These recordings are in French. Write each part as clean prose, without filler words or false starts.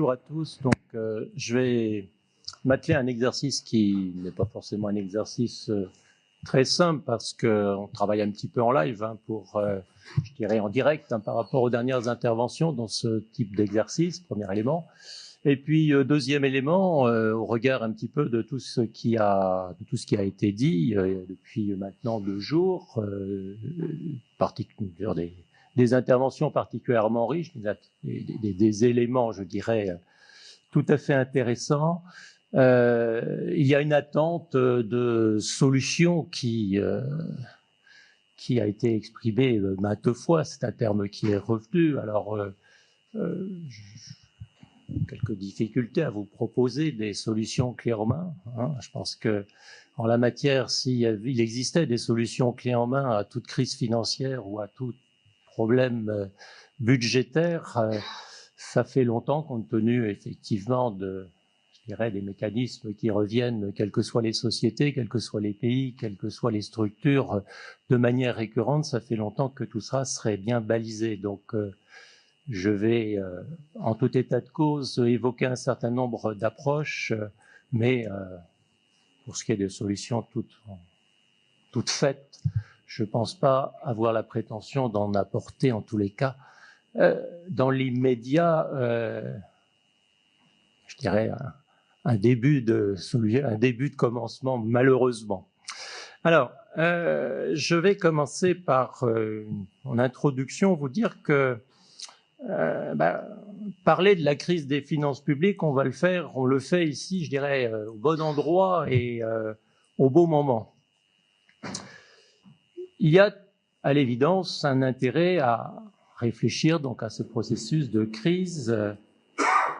bonjour à tous. Donc, je vais m'atteler à un exercice qui n'est pas forcément un exercice très simple parce qu'on travaille un petit peu en live pour, je dirais, en direct par rapport aux dernières interventions dans ce type d'exercice, premier élément. Et puis, deuxième élément, au regard un petit peu de tout ce qui a été dit depuis maintenant 2 jours, des interventions particulièrement riches, des éléments, je dirais, tout à fait intéressants. Il y a une attente de solutions qui a été exprimée maintes fois. C'est un terme qui est revenu. Alors, quelques difficultés à vous proposer des solutions clés en main. Je pense que en la matière, s'il existait des solutions clés en main à toute crise financière ou à tout problème budgétaire, ça fait longtemps, compte tenu effectivement je dirais, des mécanismes qui reviennent, quelles que soient les sociétés, quels que soient les pays, quelles que soient les structures, de manière récurrente, ça fait longtemps que tout ça serait bien balisé. Donc, je vais, en tout état de cause, évoquer un certain nombre d'approches, mais pour ce qui est des solutions toutes faites, je ne pense pas avoir la prétention d'en apporter, en tous les cas, dans l'immédiat, je dirais, un début de commencement, malheureusement. Alors, je vais commencer par, en introduction, vous dire que parler de la crise des finances publiques, on le fait ici, je dirais, au bon endroit et au bon moment. Il y a, à l'évidence, un intérêt à réfléchir donc à ce processus de crise,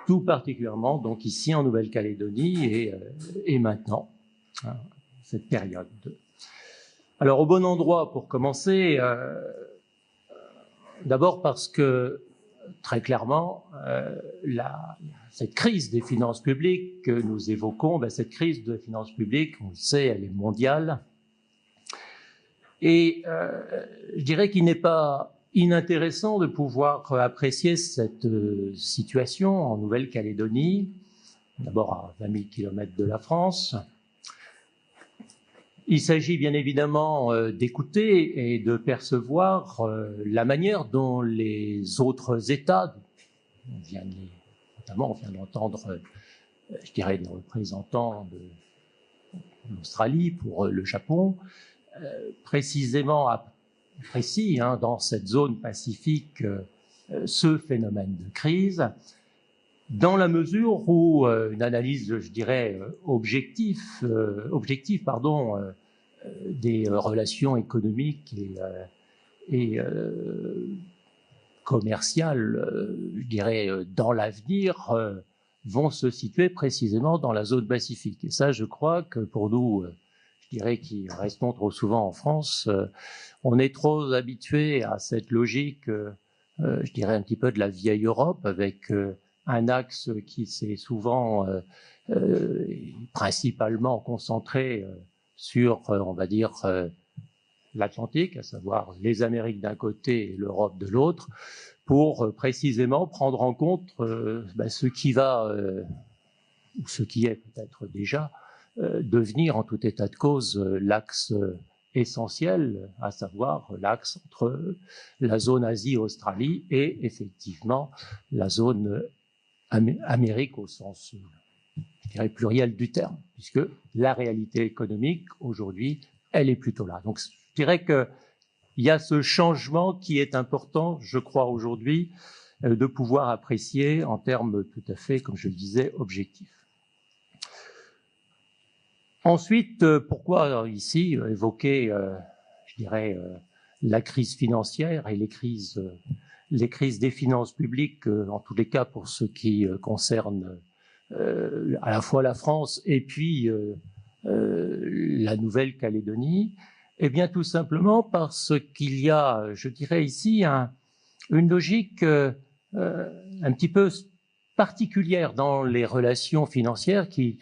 tout particulièrement donc ici en Nouvelle-Calédonie et maintenant, cette période. Alors au bon endroit pour commencer, d'abord parce que très clairement, cette crise des finances publiques que nous évoquons, cette crise des finances publiques, on le sait, elle est mondiale. Et je dirais qu'il n'est pas inintéressant de pouvoir apprécier cette situation en Nouvelle-Calédonie, d'abord à 20 000 km de la France. Il s'agit bien évidemment d'écouter et de percevoir la manière dont les autres États, notamment on vient d'entendre, je dirais, des représentants de l'Australie pour le Japon, précis dans cette zone pacifique ce phénomène de crise, dans la mesure où une analyse, je dirais, objective, des relations économiques et commerciales, je dirais, dans l'avenir, vont se situer précisément dans la zone pacifique. Et ça, je crois que pour nous, je dirais, qui restons trop souvent en France, on est trop habitués à cette logique, je dirais, un petit peu de la vieille Europe, avec un axe qui s'est souvent principalement concentré sur, on va dire, l'Atlantique, à savoir les Amériques d'un côté et l'Europe de l'autre, pour précisément prendre en compte ce qui va, ou ce qui est peut-être déjà, devenir en tout état de cause l'axe essentiel, à savoir l'axe entre la zone Asie-Australie et effectivement la zone Amérique au sens, je dirais, pluriel du terme, puisque la réalité économique aujourd'hui, elle est plutôt là. Donc je dirais qu'il y a ce changement qui est important, je crois aujourd'hui, de pouvoir apprécier en termes tout à fait, comme je le disais, objectifs. Ensuite, pourquoi ici évoquer, je dirais, la crise financière et les crises des finances publiques, en tous les cas pour ce qui concerne à la fois la France et puis la Nouvelle-Calédonie? Eh bien, tout simplement parce qu'il y a, je dirais ici, une logique un petit peu particulière dans les relations financières qui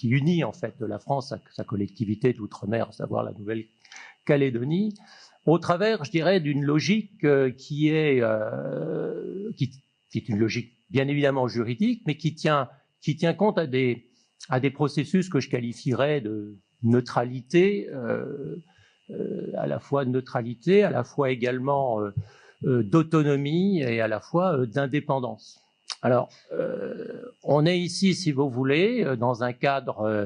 unit en fait la France à sa collectivité d'outre-mer, à savoir la Nouvelle-Calédonie, au travers, je dirais, d'une logique qui est une logique bien évidemment juridique, mais qui tient compte à des processus que je qualifierais de neutralité, à la fois de neutralité, à la fois également d'autonomie et à la fois d'indépendance. Alors, on est ici, si vous voulez, dans un cadre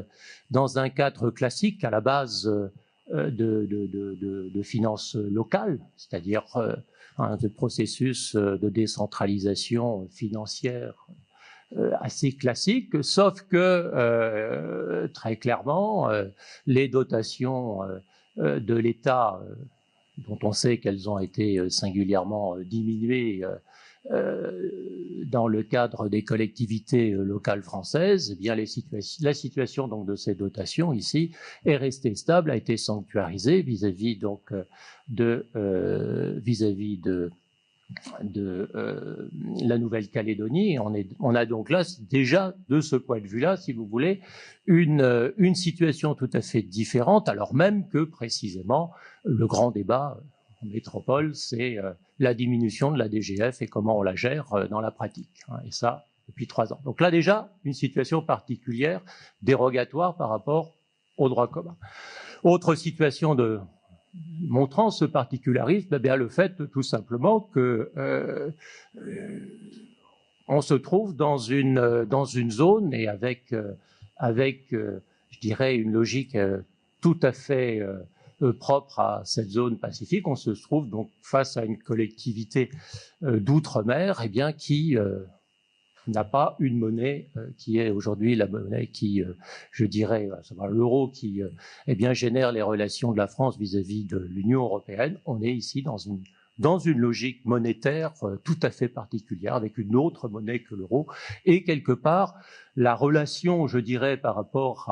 classique à la base de finances locales, c'est-à-dire un processus de décentralisation financière assez classique, sauf que très clairement, les dotations de l'État, dont on sait qu'elles ont été singulièrement diminuées dans le cadre des collectivités locales françaises, eh bien la situation donc de ces dotations ici est restée stable, a été sanctuarisée vis-à-vis donc de la Nouvelle-Calédonie. On a donc là déjà de ce point de vue-là, si vous voulez, une situation tout à fait différente, alors même que précisément le grand débat en métropole, c'est la diminution de la DGF et comment on la gère dans la pratique. Et ça, depuis 3 ans. Donc là déjà, une situation particulière, dérogatoire par rapport au droit commun. Autre situation montrant ce particularisme, eh bien le fait tout simplement que on se trouve dans une zone et avec je dirais une logique tout à fait propre à cette zone pacifique. On se trouve donc face à une collectivité d'outre-mer, eh bien qui n'a pas une monnaie qui est aujourd'hui la monnaie qui, je dirais, à savoir l'euro, qui eh bien génère les relations de la France vis-à-vis de l'Union européenne. On est ici dans une logique monétaire tout à fait particulière, avec une autre monnaie que l'euro, et quelque part la relation, je dirais, par rapport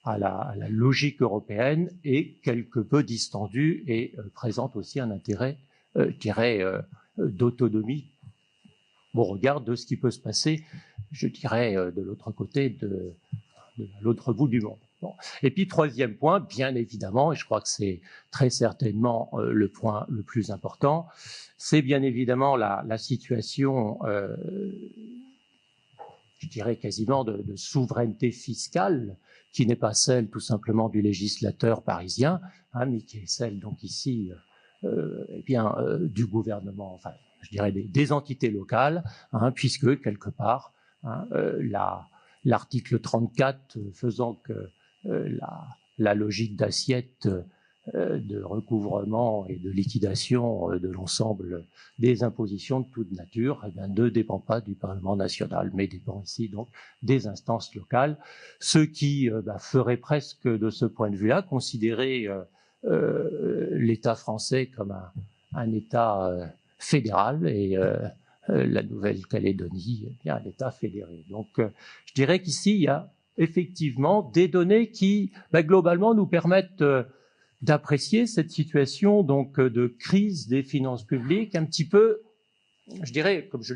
à la logique européenne est quelque peu distendue et présente aussi un intérêt, je dirais, d'autonomie au regard de ce qui peut se passer, je dirais, de l'autre côté, de l'autre bout du monde. Bon. Et puis, troisième point, bien évidemment, et je crois que c'est très certainement le point le plus important, c'est bien évidemment la situation, je dirais quasiment de souveraineté fiscale, qui n'est pas celle tout simplement du législateur parisien, hein, mais qui est celle donc ici eh bien, du gouvernement, enfin, je dirais des entités locales, hein, puisque quelque part, hein, l'article 34 faisant que la logique d'assiette de recouvrement et de liquidation de l'ensemble des impositions de toute nature, eh bien, ne dépend pas du Parlement national, mais dépend ici donc des instances locales, ce qui ferait presque de ce point de vue-là considérer l'État français comme un État fédéral et la Nouvelle-Calédonie, eh bien, un État fédéré. Donc, je dirais qu'ici, il y a effectivement des données qui, globalement, nous permettent d'apprécier cette situation donc de crise des finances publiques un petit peu, je dirais, comme je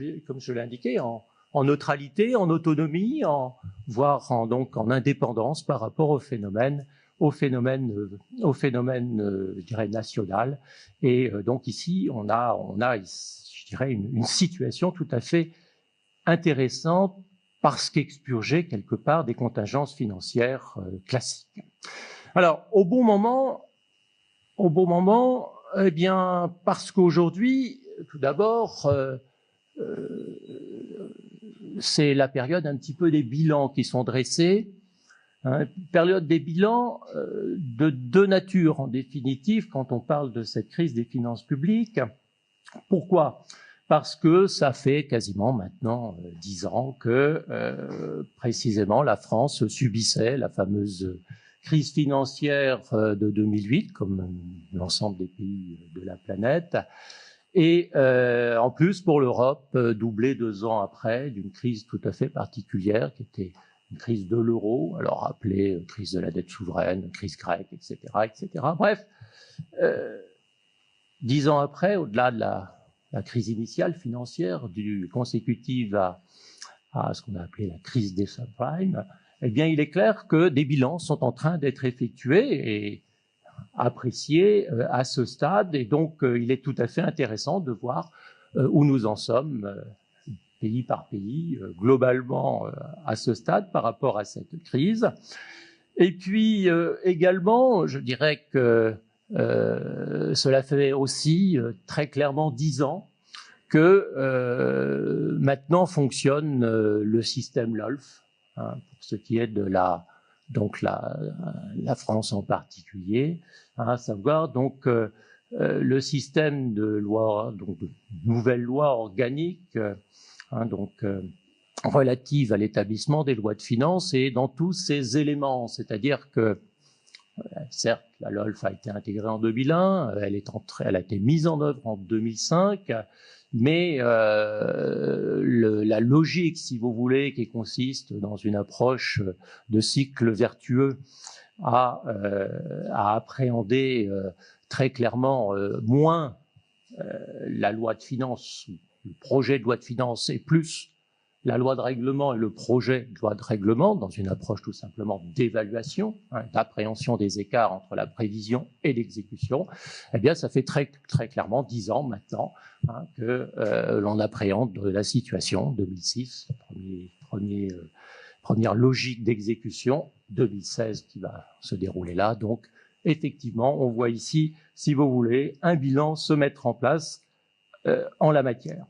l'ai indiqué, en neutralité, en autonomie, voire en indépendance par rapport au phénomène, je dirais, national. Et donc ici, on a, je dirais, une situation tout à fait intéressante parce qu'expurgée quelque part des contingences financières classiques. Alors, au bon moment, eh bien, parce qu'aujourd'hui, tout d'abord, c'est la période un petit peu des bilans qui sont dressés. Hein, période des bilans de deux natures, en définitive, quand on parle de cette crise des finances publiques. Pourquoi ? Parce que ça fait quasiment maintenant 10 ans que, précisément, la France subissait la fameuse crise financière de 2008, comme l'ensemble des pays de la planète, et en plus pour l'Europe, doublée 2 ans après d'une crise tout à fait particulière qui était une crise de l'euro, alors appelée crise de la dette souveraine, crise grecque, etc., etc. Bref, 10 ans après, au-delà de la crise initiale financière consécutive à ce qu'on a appelé la crise des subprimes, eh bien, il est clair que des bilans sont en train d'être effectués et appréciés à ce stade, et donc il est tout à fait intéressant de voir où nous en sommes pays par pays, globalement à ce stade par rapport à cette crise. Et puis également, je dirais que cela fait aussi très clairement 10 ans que maintenant fonctionne le système LOLF, hein, pour ce qui est de la France en particulier, hein, à savoir donc le système de loi, donc de nouvelles lois organiques, hein, relative à l'établissement des lois de finances et dans tous ces éléments, c'est-à-dire que certes, la LOLF a été intégrée en 2001, elle a été mise en œuvre en 2005, mais la logique, si vous voulez, qui consiste dans une approche de cycle vertueux à appréhender très clairement moins la loi de finances, le projet de loi de finances et plus la loi de règlement et le projet de loi de règlement dans une approche tout simplement d'évaluation, hein, d'appréhension des écarts entre la prévision et l'exécution, eh bien ça fait très, très clairement 10 ans maintenant, hein, que l'on appréhende la situation, 2006, première logique d'exécution, 2016 qui va se dérouler là, donc effectivement on voit ici, si vous voulez, un bilan se mettre en place en la matière.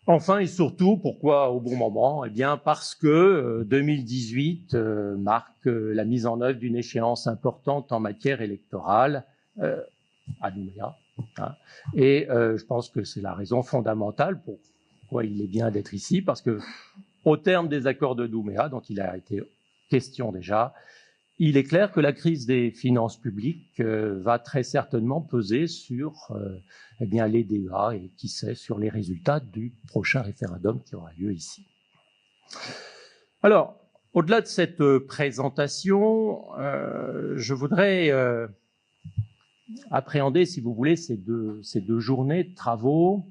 Enfin et surtout, pourquoi au bon moment? Eh bien parce que 2018 marque la mise en œuvre d'une échéance importante en matière électorale à Nouméa. Hein. Et je pense que c'est la raison fondamentale pourquoi il est bien d'être ici, parce que au terme des accords de Nouméa, dont il a été question déjà, il est clair que la crise des finances publiques va très certainement peser sur eh bien, les débats et qui sait sur les résultats du prochain référendum qui aura lieu ici. Alors, au-delà de cette présentation, je voudrais appréhender, si vous voulez, ces deux journées de travaux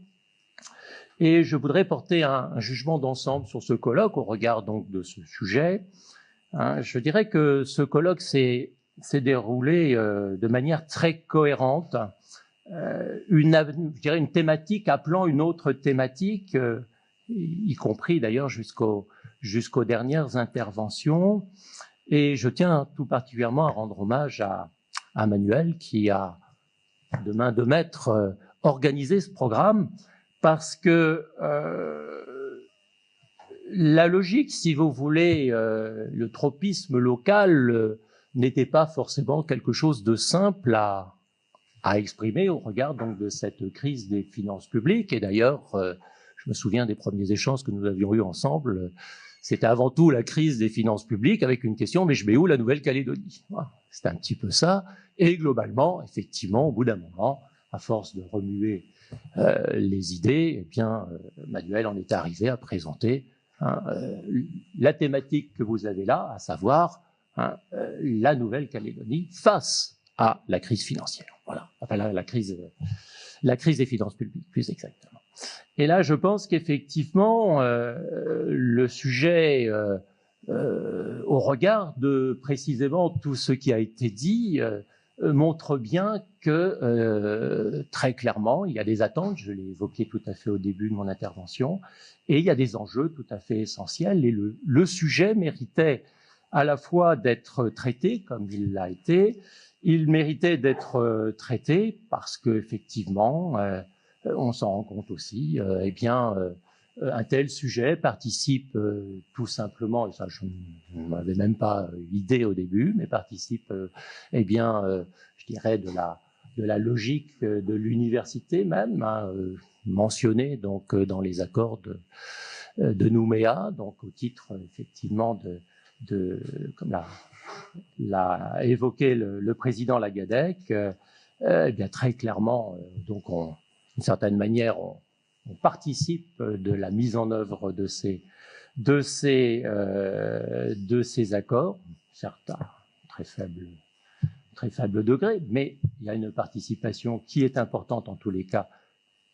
et je voudrais porter un jugement d'ensemble sur ce colloque au regard donc de ce sujet. Je dirais que ce colloque s'est déroulé de manière très cohérente, je dirais une thématique appelant une autre thématique, y compris d'ailleurs jusqu'aux dernières interventions. Et je tiens tout particulièrement à rendre hommage à Manuel qui a, de main de maître, organisé ce programme parce que la logique, si vous voulez, le tropisme local n'était pas forcément quelque chose de simple à exprimer au regard donc de cette crise des finances publiques. Et d'ailleurs, je me souviens des premiers échanges que nous avions eus ensemble. C'était avant tout la crise des finances publiques avec une question, mais je mets où la Nouvelle-Calédonie? Voilà, c'était un petit peu ça. Et globalement, effectivement, au bout d'un moment, à force de remuer les idées, eh bien, Manuel en est arrivé à présenter la thématique que vous avez là, à savoir la Nouvelle-Calédonie face à la crise financière. Voilà, enfin la crise des finances publiques, plus exactement. Et là, je pense qu'effectivement, le sujet, au regard de précisément tout ce qui a été dit, montre bien que très clairement, il y a des attentes, je l'ai évoqué tout à fait au début de mon intervention, et il y a des enjeux tout à fait essentiels, et le sujet méritait à la fois d'être traité comme il l'a été, il méritait d'être traité parce qu'effectivement, on s'en rend compte aussi, eh bien, un tel sujet participe tout simplement, et ça je n'avais même pas idée au début, mais participe, eh bien, je dirais de la logique de l'université même, hein, mentionnée donc dans les accords de Nouméa, donc au titre effectivement comme l'a évoqué le président Lagadec, eh bien très clairement, donc d'une certaine manière, on participe de la mise en œuvre de ces accords, certes à très faible degré, mais il y a une participation qui est importante en tous les cas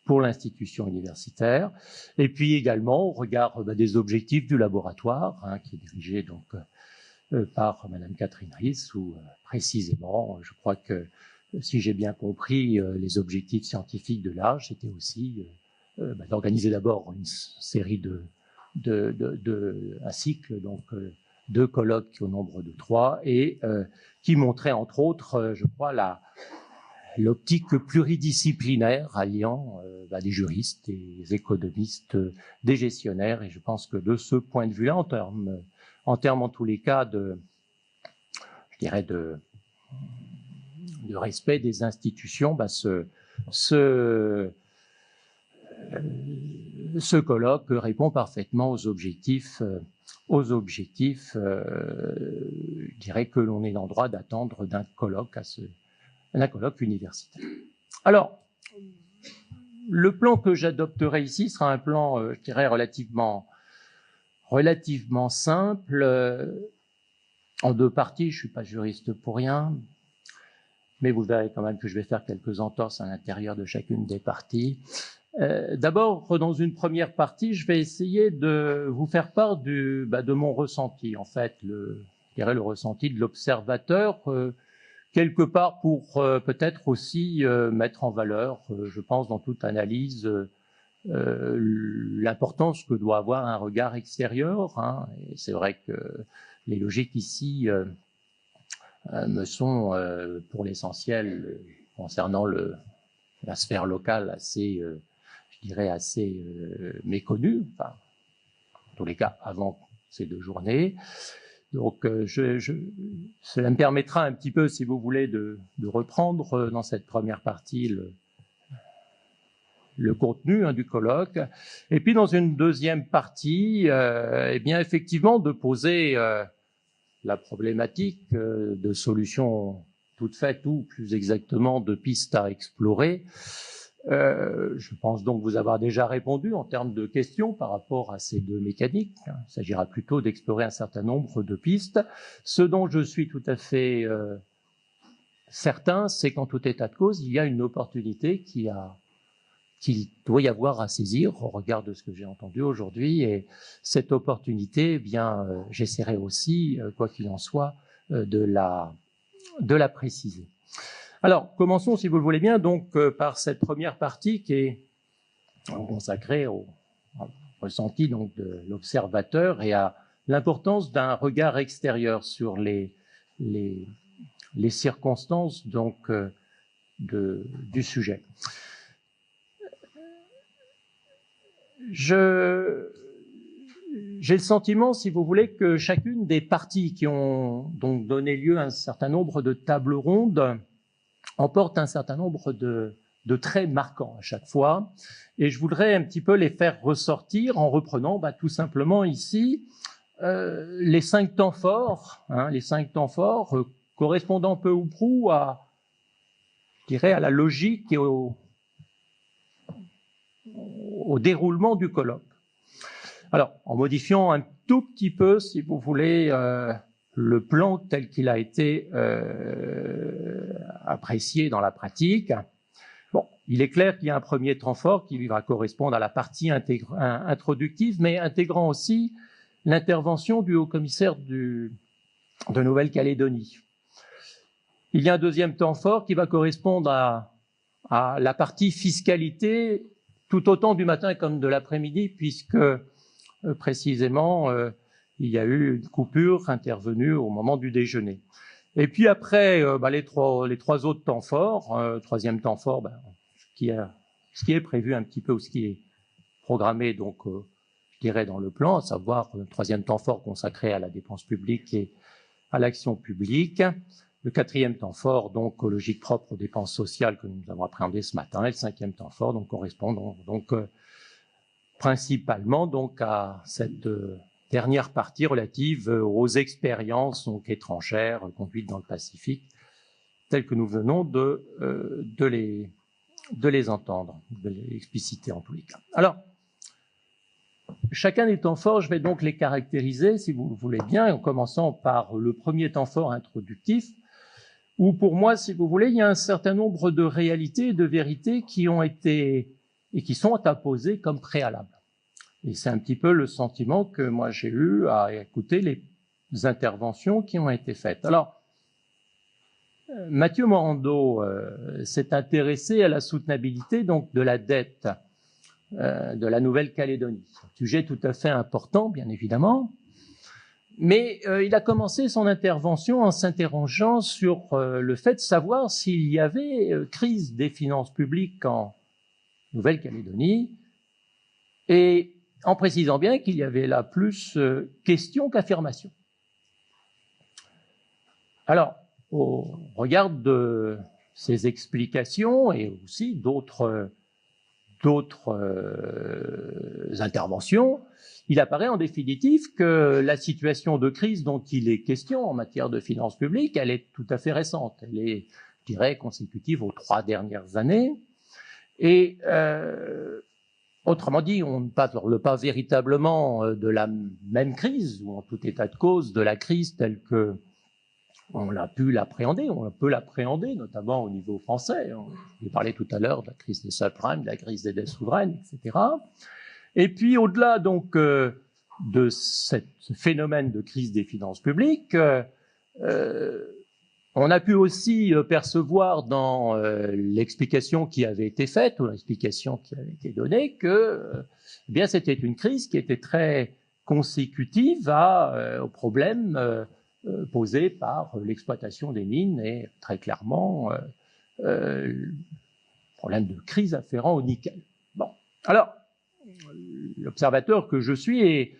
pour l'institution universitaire, et puis également au regard des objectifs du laboratoire, hein, qui est dirigé donc par Madame Catherine Riss, où précisément, je crois que si j'ai bien compris, les objectifs scientifiques de l'ARGE, c'était aussi d'organiser d'abord une série un cycle, donc 2 colloques au nombre de 3, et qui montrait entre autres, je crois, l'optique pluridisciplinaire alliant des juristes, des économistes, des gestionnaires, et je pense que de ce point de vue-là, en termes en tous les cas de respect des institutions, ce colloque répond parfaitement aux objectifs, je dirais que l'on est en droit d'attendre d'un colloque universitaire. Alors, le plan que j'adopterai ici sera un plan, je dirais, relativement simple, en 2 parties. Je ne suis pas juriste pour rien, mais vous verrez quand même que je vais faire quelques entorses à l'intérieur de chacune des parties. D'abord, dans une première partie, je vais essayer de vous faire part de mon ressenti, en fait, je dirais le ressenti de l'observateur, quelque part pour peut-être aussi mettre en valeur, je pense, dans toute analyse, l'importance que doit avoir un regard extérieur. Hein. Et c'est vrai que les logiques ici me sont, pour l'essentiel, concernant la sphère locale, assez, je dirais, assez méconnues, enfin, en tous les cas, avant ces 2 journées. Donc, cela me permettra un petit peu, si vous voulez, de reprendre dans cette première partie le contenu du colloque, et puis dans une deuxième partie, eh bien effectivement, de poser la problématique de solutions toutes faites, ou plus exactement de pistes à explorer. Je pense donc vous avoir déjà répondu en termes de questions par rapport à ces 2 mécaniques. Il s'agira plutôt d'explorer un certain nombre de pistes. Ce dont je suis tout à fait certain, c'est qu'en tout état de cause, il y a une opportunité qu'il doit y avoir à saisir au regard de ce que j'ai entendu aujourd'hui. Et cette opportunité, eh bien, j'essaierai aussi, quoi qu'il en soit, de la préciser. Alors, commençons, si vous le voulez bien, donc par cette première partie qui est consacrée au ressenti donc, de l'observateur et à l'importance d'un regard extérieur sur les circonstances donc, du sujet. J'ai le sentiment, si vous voulez, que chacune des parties qui ont donc donné lieu à un certain nombre de tables rondes emporte un certain nombre de traits marquants à chaque fois, et je voudrais un petit peu les faire ressortir en reprenant tout simplement ici les 5 temps forts, les 5 temps forts correspondant peu ou prou à, je dirais, à la logique et au déroulement du colloque. Alors, en modifiant un tout petit peu, si vous voulez, le plan tel qu'il a été apprécié dans la pratique. Bon, il est clair qu'il y a un premier temps fort qui va correspondre à la partie introductive, mais intégrant aussi l'intervention du haut-commissaire de Nouvelle-Calédonie. Il y a un deuxième temps fort qui va correspondre à la partie fiscalité, tout autant du matin comme de l'après-midi, puisque précisément, il y a eu une coupure intervenue au moment du déjeuner. Et puis après, les trois autres temps forts, troisième temps fort, ce qui est prévu un petit peu, ou ce qui est programmé, donc, je dirais, dans le plan, à savoir le troisième temps fort consacré à la dépense publique et à l'action publique. Le quatrième temps fort, donc, aux logiques propres aux dépenses sociales que nous avons appréhendé ce matin. Et le cinquième temps fort, donc, correspond donc principalement donc à cette dernière partie relative aux expériences donc étrangères conduites dans le Pacifique, telles que nous venons de les entendre, de les expliciter en tous les cas. Alors, chacun des temps forts, je vais donc les caractériser, si vous le voulez bien, en commençant par le premier temps fort introductif, où pour moi, si vous voulez, il y a un certain nombre de réalités et de vérités qui ont été et qui sont apposées comme préalables. Et c'est un petit peu le sentiment que moi j'ai eu à écouter les interventions qui ont été faites. Alors, Mathieu Morando s'est intéressé à la soutenabilité donc de la dette de la Nouvelle-Calédonie. Sujet tout à fait important, bien évidemment. Mais il a commencé son intervention en s'interrogeant sur le fait de savoir s'il y avait crise des finances publiques en Nouvelle-Calédonie, et en précisant bien qu'il y avait là plus question qu'affirmation. Alors, au regard de ces explications et aussi d'autres interventions, il apparaît en définitive que la situation de crise dont il est question en matière de finances publiques, elle est tout à fait récente. Elle est, je dirais, consécutive aux 3 dernières années. Et autrement dit, on ne parle pas véritablement de la même crise, ou en tout état de cause, de la crise telle que on l'a pu l'appréhender, on peut l'appréhender, notamment au niveau français. J'ai parlé tout à l'heure de la crise des subprimes, de la crise des dettes souveraines, etc. Et puis, au-delà donc de ce phénomène de crise des finances publiques, on a pu aussi percevoir dans l'explication qui avait été faite, ou l'explication qui avait été donnée, que eh bien, c'était une crise qui était très consécutive au problème posé par l'exploitation des mines et très clairement le problème de crise afférent au nickel. Bon, alors, l'observateur que je suis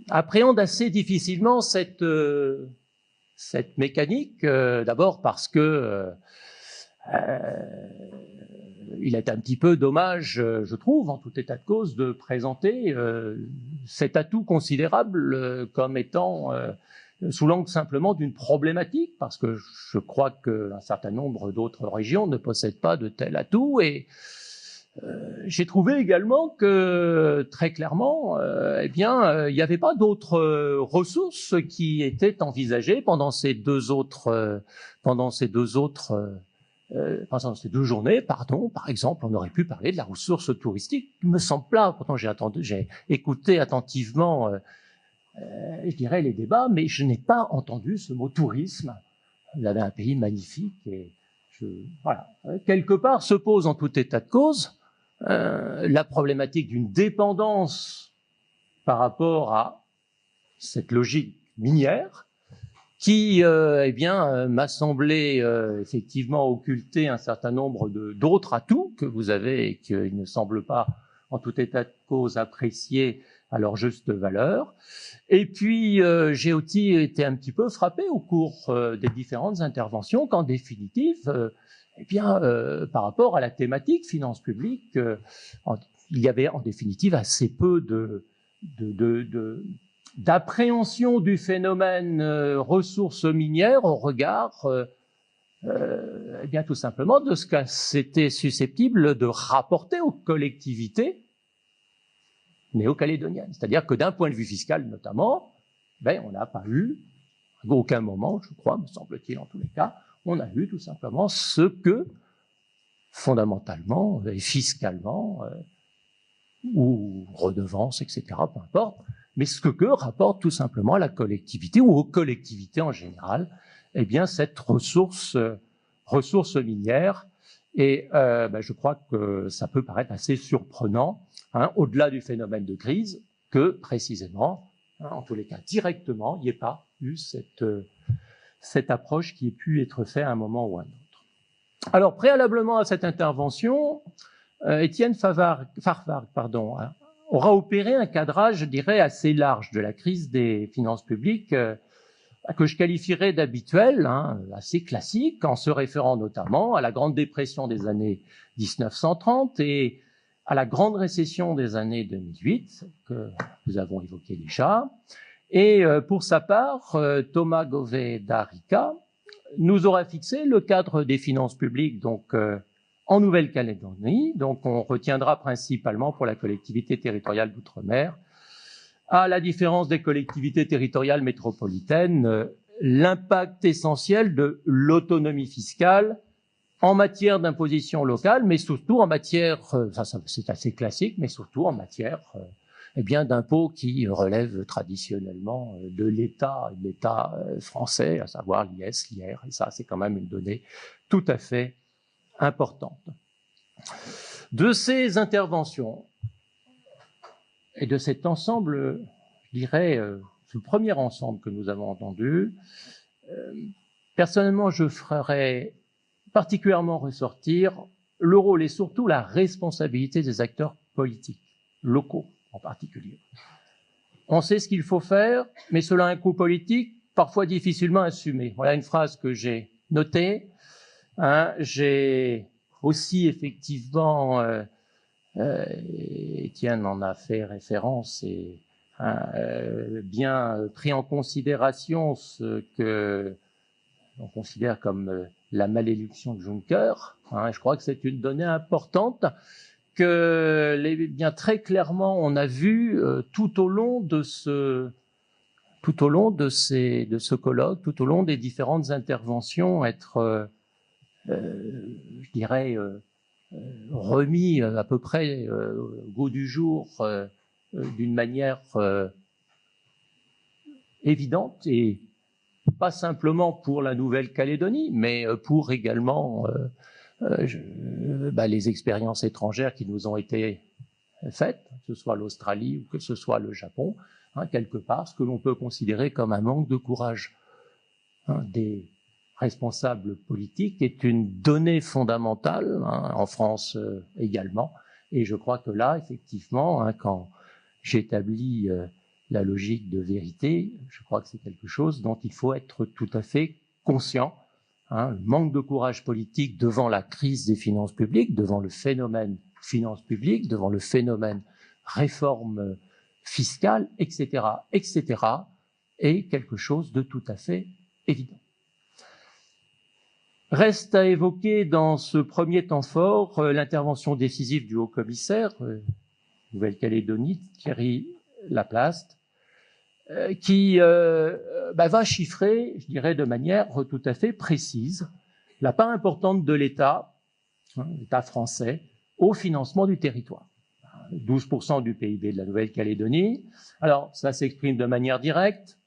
appréhende assez difficilement cette mécanique, d'abord parce que il est un petit peu dommage, je trouve, en tout état de cause, de présenter cet atout considérable comme étant sous l'angle simplement d'une problématique, parce que je crois qu'un certain nombre d'autres régions ne possèdent pas de tel atout. Et j'ai trouvé également que, très clairement, il n'y avait pas d'autres ressources qui étaient envisagées pendant ces deux journées, pardon. Par exemple, on aurait pu parler de la ressource touristique. Il me semble là, pourtant j'ai écouté attentivement, je dirais, les débats, mais je n'ai pas entendu ce mot tourisme. Vous avez un pays magnifique et voilà. Quelque part se pose en tout état de cause la problématique d'une dépendance par rapport à cette logique minière, qui m'a semblé effectivement occulter un certain nombre d'autres atouts que vous avez et qu'ils ne semblent pas, en tout état de cause, appréciés à leur juste valeur. Et puis, j'ai aussi été un petit peu frappé au cours des différentes interventions qu'en définitive, par rapport à la thématique finances publiques, il y avait en définitive assez peu d'appréhension du phénomène ressources minières au regard tout simplement de ce que c'était susceptible de rapporter aux collectivités néo-calédoniennes. C'est-à-dire que d'un point de vue fiscal notamment, on n'a pas eu, à aucun moment, je crois, me semble-t-il en tous les cas, on a eu tout simplement ce que, fondamentalement et fiscalement, ou redevance, etc., peu importe, mais ce que rapporte tout simplement la collectivité, ou aux collectivités en général, cette ressource minière. Et je crois que ça peut paraître assez surprenant, au-delà du phénomène de crise, que précisément, en tous les cas directement, il n'y ait pas eu cette approche qui ait pu être faite à un moment ou à un autre. Alors, préalablement à cette intervention, Étienne Farward aura opéré un cadrage, je dirais, assez large de la crise des finances publiques, que je qualifierais d'habituel, assez classique, en se référant notamment à la Grande Dépression des années 1930 et à la Grande Récession des années 2008, que nous avons évoqué déjà. Et pour sa part, Thomas Gauvet-D'Arica nous aura fixé le cadre des finances publiques donc en Nouvelle-Calédonie. Donc on retiendra principalement pour la collectivité territoriale d'outre-mer, à la différence des collectivités territoriales métropolitaines, l'impact essentiel de l'autonomie fiscale en matière d'imposition locale, mais surtout en matière, c'est assez classique, mais surtout en matière d'impôts qui relèvent traditionnellement de l'État français, à savoir l'IS, l'IR, et ça c'est quand même une donnée tout à fait importante. De ces interventions et de cet ensemble, je dirais, ce premier ensemble que nous avons entendu, personnellement, je ferais particulièrement ressortir le rôle et surtout la responsabilité des acteurs politiques, locaux en particulier. On sait ce qu'il faut faire, mais cela a un coût politique parfois difficilement assumé. Voilà une phrase que j'ai notée. J'ai aussi effectivement, Étienne en a fait référence et bien pris en considération ce que on considère comme la malédiction de Juncker. Je crois que c'est une donnée importante que bien très clairement on a vu tout au long de ce colloque, tout au long des différentes interventions être, je dirais, remis à peu près au goût du jour d'une manière évidente et pas simplement pour la Nouvelle-Calédonie, mais pour également les expériences étrangères qui nous ont été faites, que ce soit l'Australie ou que ce soit le Japon, quelque part, ce que l'on peut considérer comme un manque de courage des responsables politiques est une donnée fondamentale, en France également. Et je crois que là, effectivement, quand j'établis la logique de vérité, je crois que c'est quelque chose dont il faut être tout à fait conscient. Le manque de courage politique devant la crise des finances publiques, devant le phénomène finances publiques, devant le phénomène réforme fiscale, etc., est quelque chose de tout à fait évident. Reste à évoquer dans ce premier temps fort l'intervention décisive du haut-commissaire Nouvelle-Calédonie, Thierry Laplaste, qui va chiffrer, je dirais de manière tout à fait précise, la part importante de l'État, l'État français, au financement du territoire. 12% du PIB de la Nouvelle-Calédonie. Alors, ça s'exprime de manière directe,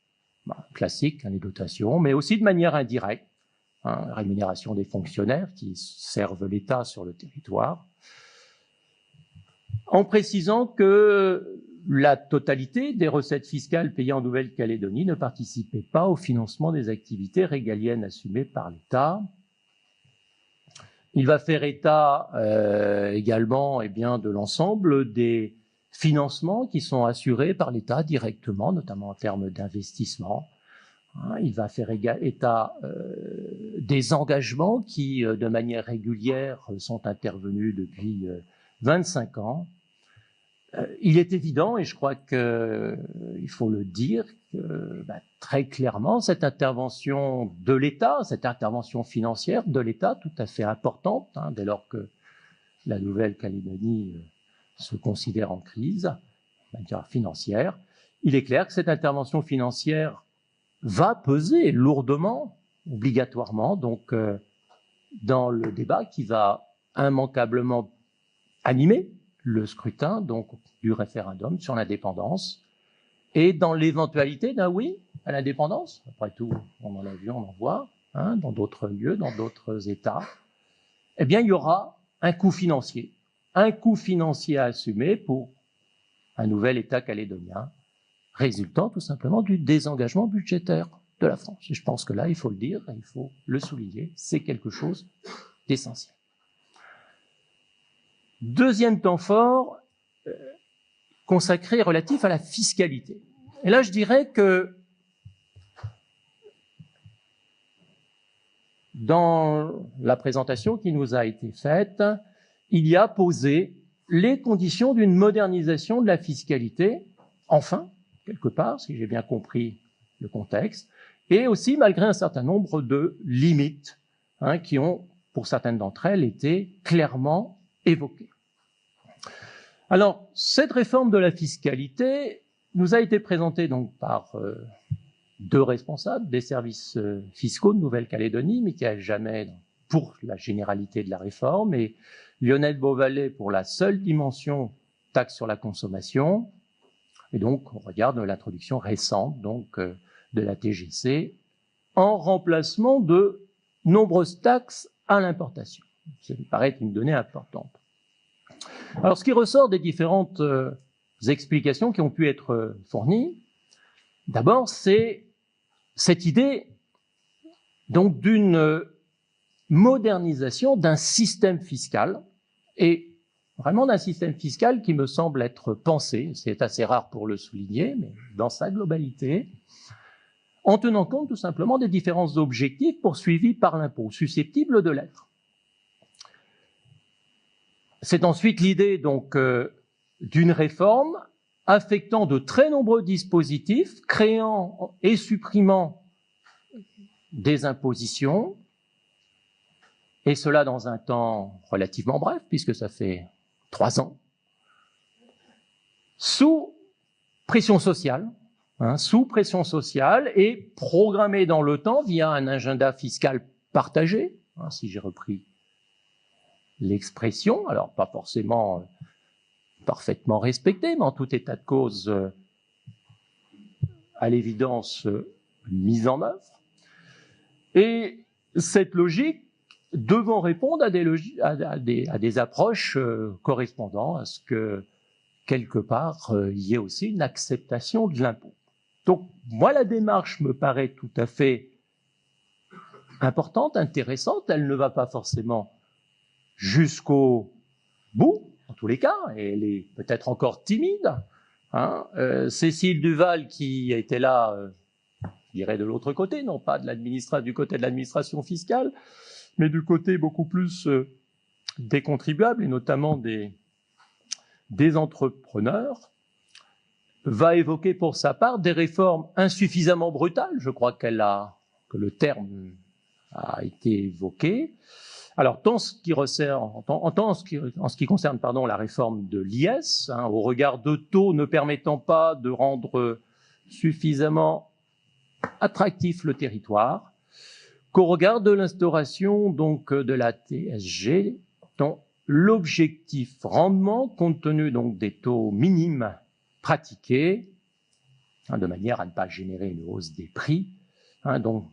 classique, les dotations, mais aussi de manière indirecte, rémunération des fonctionnaires qui servent l'État sur le territoire, en précisant que la totalité des recettes fiscales payées en Nouvelle-Calédonie ne participait pas au financement des activités régaliennes assumées par l'État. Il va faire état également de l'ensemble des financements qui sont assurés par l'État directement, notamment en termes d'investissement. Il va faire état des engagements qui, de manière régulière, sont intervenus depuis 25 ans. Il est évident, et je crois qu'il faut le dire, que très clairement, cette intervention de l'État, cette intervention financière de l'État, tout à fait importante, dès lors que la Nouvelle-Calédonie se considère en crise, de manière financière, il est clair que cette intervention financière va peser lourdement, obligatoirement, donc dans le débat qui va immanquablement animer le scrutin donc du référendum sur l'indépendance et dans l'éventualité d'un oui à l'indépendance. Après tout, on en a vu, on en voit, dans d'autres lieux, dans d'autres États. Eh bien, il y aura un coût financier à assumer pour un nouvel État calédonien, résultant tout simplement du désengagement budgétaire de la France. Et je pense que là, il faut le dire, il faut le souligner, c'est quelque chose d'essentiel. Deuxième temps fort, consacré relatif à la fiscalité. Et là, je dirais que dans la présentation qui nous a été faite, il y a posé les conditions d'une modernisation de la fiscalité, enfin, quelque part, si j'ai bien compris le contexte, et aussi malgré un certain nombre de limites qui ont, pour certaines d'entre elles, été clairement évoquées. Alors, cette réforme de la fiscalité nous a été présentée donc par deux responsables des services fiscaux de Nouvelle-Calédonie, Michael Jamet pour la généralité de la réforme et Lionel Beauvalet pour la seule dimension taxe sur la consommation. Et donc, on regarde l'introduction récente donc, de la TGC en remplacement de nombreuses taxes à l'importation. Ça me paraît une donnée importante. Alors, ce qui ressort des différentes explications qui ont pu être fournies, d'abord, c'est cette idée donc d'une modernisation d'un système fiscal, et vraiment d'un système fiscal qui me semble être pensé, c'est assez rare pour le souligner, mais dans sa globalité, en tenant compte tout simplement des différents objectifs poursuivis par l'impôt, susceptibles de l'être. C'est ensuite l'idée donc d'une réforme affectant de très nombreux dispositifs, créant et supprimant des impositions, et cela dans un temps relativement bref, puisque ça fait 3 ans, sous pression sociale, et programmé dans le temps via un agenda fiscal partagé, si j'ai repris l'expression, alors pas forcément parfaitement respecté, mais en tout état de cause, à l'évidence, mise en œuvre. Et cette logique devant répondre à des approches correspondant à ce que, quelque part, il y ait aussi une acceptation de l'impôt. Donc, moi, la démarche me paraît tout à fait importante, intéressante. Elle ne va pas forcément jusqu'au bout, en tous les cas, et elle est peut-être encore timide. Cécile Duval, qui était là, je dirais de l'autre côté, non pas du côté de l'administration fiscale, mais du côté beaucoup plus des contribuables, et notamment des entrepreneurs, va évoquer pour sa part des réformes insuffisamment brutales. Je crois que le terme a été évoqué. Alors, en ce qui concerne la réforme de l'IS, au regard de taux ne permettant pas de rendre suffisamment attractif le territoire, qu'au regard de l'instauration donc de la TSG, dont l'objectif rendement, compte tenu donc des taux minimes pratiqués, de manière à ne pas générer une hausse des prix, donc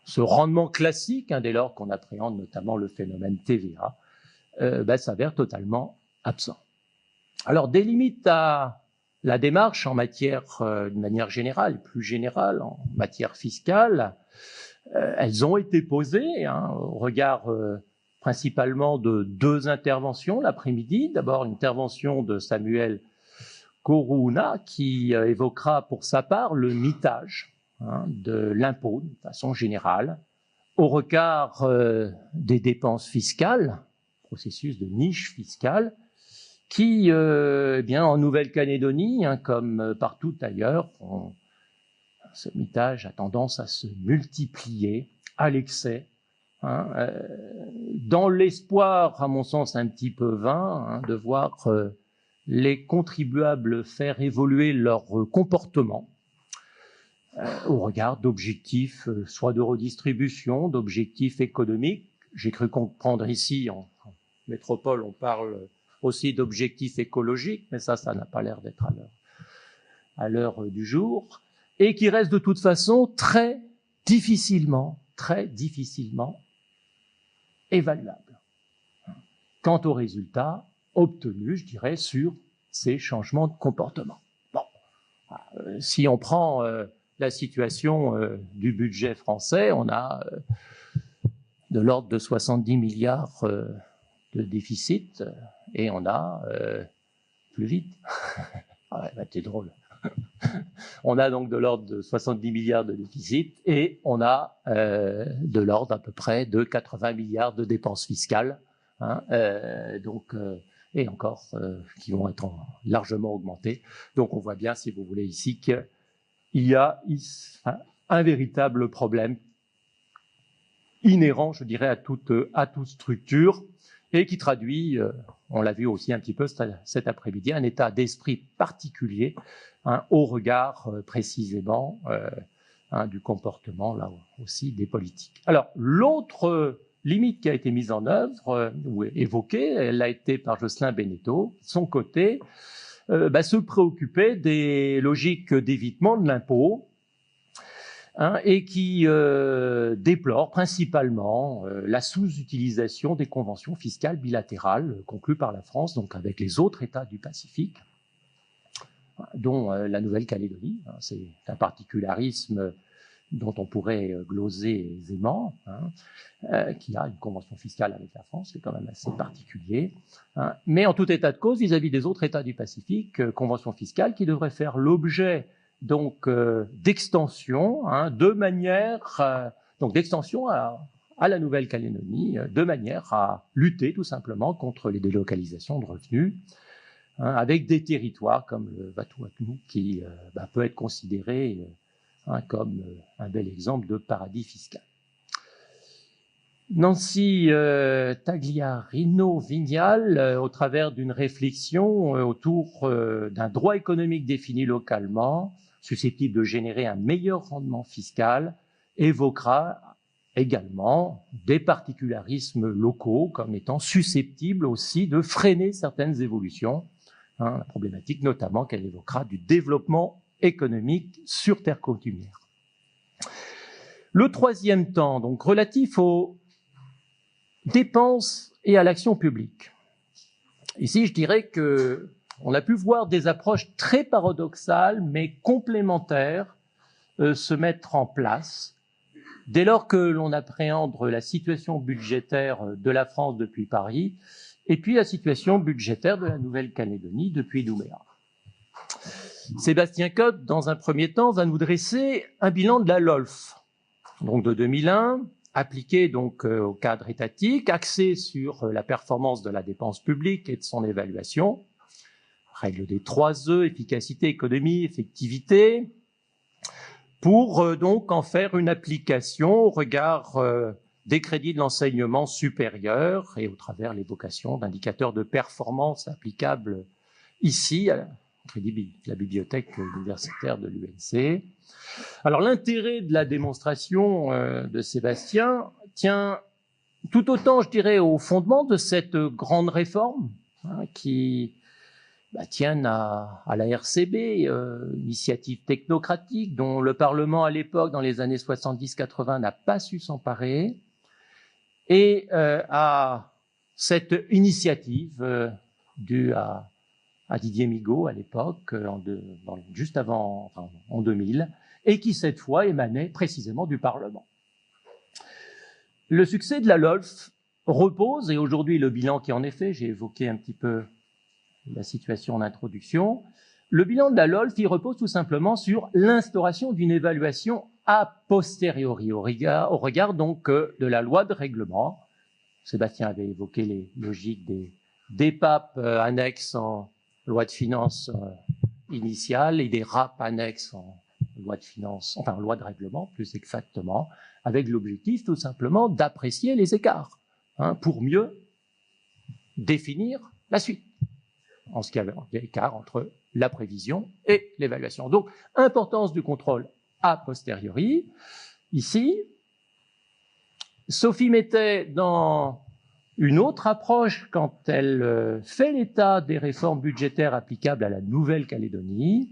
ce rendement classique, dès lors qu'on appréhende notamment le phénomène TVA, s'avère totalement absent. Alors, des limites à la démarche en matière, de manière générale, plus générale, en matière fiscale, elles ont été posées au regard principalement de 2 interventions l'après-midi. D'abord, une intervention de Samuel Kourouna qui évoquera pour sa part le mitage de l'impôt de façon générale au regard des dépenses fiscales, processus de niche fiscale, qui, en Nouvelle-Calédonie, comme partout ailleurs, ce mitage a tendance à se multiplier à l'excès, dans l'espoir, à mon sens un petit peu vain, de voir les contribuables faire évoluer leur comportement au regard d'objectifs soit de redistribution, d'objectifs économiques. J'ai cru comprendre ici, en métropole, on parle aussi d'objectifs écologiques, mais ça n'a pas l'air d'être à l'heure du jour, et qui reste de toute façon très difficilement évaluable quant aux résultats obtenus, je dirais, sur ces changements de comportement. Bon, si on prend la situation du budget français, on a de l'ordre de 70 milliards de déficit, et on a plus vite. C'est drôle. On a donc de l'ordre de 70 milliards de déficit, et on a de l'ordre à peu près de 80 milliards de dépenses fiscales, et encore qui vont être largement augmentées. Donc on voit bien, si vous voulez, ici qu'il y a un véritable problème inhérent, je dirais, à toute structure, et qui traduit, on l'a vu aussi un petit peu cet après-midi, un état d'esprit particulier au regard précisément du comportement, là aussi, des politiques. Alors, l'autre limite qui a été mise en œuvre, ou évoquée, elle a été par Jocelyn Beneteau, de son côté, se préoccuper des logiques d'évitement de l'impôt, hein, et qui déplore principalement la sous-utilisation des conventions fiscales bilatérales conclues par la France, donc avec les autres États du Pacifique, dont la Nouvelle-Calédonie. Hein, c'est un particularisme dont on pourrait gloser aisément, hein, qui a une convention fiscale avec la France, c'est quand même assez particulier. Hein. Mais en tout état de cause, vis-à-vis des autres États du Pacifique, convention fiscale qui devrait faire l'objet donc d'extension, hein, de manière donc d'extension à la Nouvelle-Calédonie, de manière à lutter tout simplement contre les délocalisations de revenus, hein, avec des territoires comme le Vanuatu qui peut être considéré comme un bel exemple de paradis fiscal. Nancy Tagliarino-Vignal, au travers d'une réflexion autour d'un droit économique défini localement, susceptible de générer un meilleur rendement fiscal, évoquera également des particularismes locaux comme étant susceptibles aussi de freiner certaines évolutions, hein, la problématique notamment qu'elle évoquera du développement économique sur terre coutumière. Le troisième temps, donc relatif aux dépenses et à l'action publique. Ici, je dirais que on a pu voir des approches très paradoxales, mais complémentaires, se mettre en place dès lors que l'on appréhende la situation budgétaire de la France depuis Paris et puis la situation budgétaire de la Nouvelle-Calédonie depuis Nouméa. Sébastien Cotte, dans un premier temps, va nous dresser un bilan de la LOLF, donc de 2001, appliqué donc au cadre étatique, axé sur la performance de la dépense publique et de son évaluation, règle des 3 E, efficacité, économie, effectivité, pour donc en faire une application au regard des crédits de l'enseignement supérieur et au travers l'évocation d'indicateurs de performance applicables ici à la bibliothèque universitaire de l'UNC. Alors l'intérêt de la démonstration de Sébastien tient tout autant, je dirais, au fondement de cette grande réforme, hein, qui tiennent à la RCB, initiative technocratique dont le Parlement à l'époque, dans les années 70-80, n'a pas su s'emparer, et à cette initiative due à Didier Migaud à l'époque, juste avant, enfin, en 2000, et qui cette fois émanait précisément du Parlement. Le succès de la LOLF repose, et aujourd'hui le bilan qui en est fait, j'ai évoqué un petit peu la situation en introduction, le bilan de la LOLF, il repose tout simplement sur l'instauration d'une évaluation a posteriori, au regard donc de la loi de règlement. Sébastien avait évoqué les logiques des PAP annexes en loi de finances initiale et des RAP annexes en loi de finances, enfin en loi de règlement plus exactement, avec l'objectif tout simplement d'apprécier les écarts, hein, pour mieux définir la suite, en ce qu'il y avait l'écart entre la prévision et l'évaluation. Donc, importance du contrôle a posteriori. Ici, Sophie mettait dans une autre approche quand elle fait l'état des réformes budgétaires applicables à la Nouvelle-Calédonie,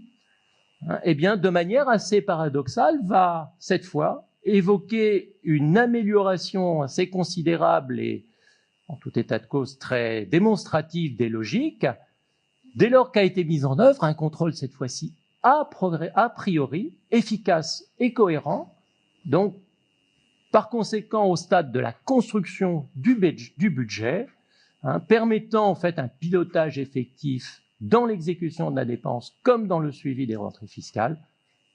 hein, eh bien, de manière assez paradoxale, va cette fois évoquer une amélioration assez considérable et, en tout état de cause, très démonstrative des logiques, dès lors qu'a été mis en œuvre un contrôle cette fois-ci a priori efficace et cohérent, donc par conséquent au stade de la construction du budget, hein, permettant en fait un pilotage effectif dans l'exécution de la dépense comme dans le suivi des rentrées fiscales.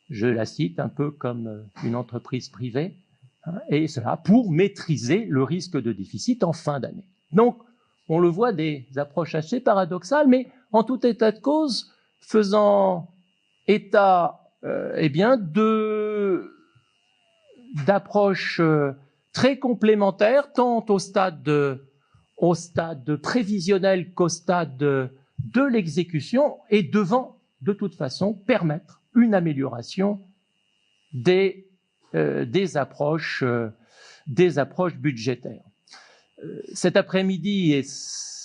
Je la cite un peu comme une entreprise privée, hein, et cela pour maîtriser le risque de déficit en fin d'année. Donc, on le voit, des approches assez paradoxales, mais en tout état de cause, faisant état d'approches très complémentaires, tant au stade prévisionnel qu'au stade de l'exécution, et devant, de toute façon, permettre une amélioration des approches budgétaires. Cet après-midi,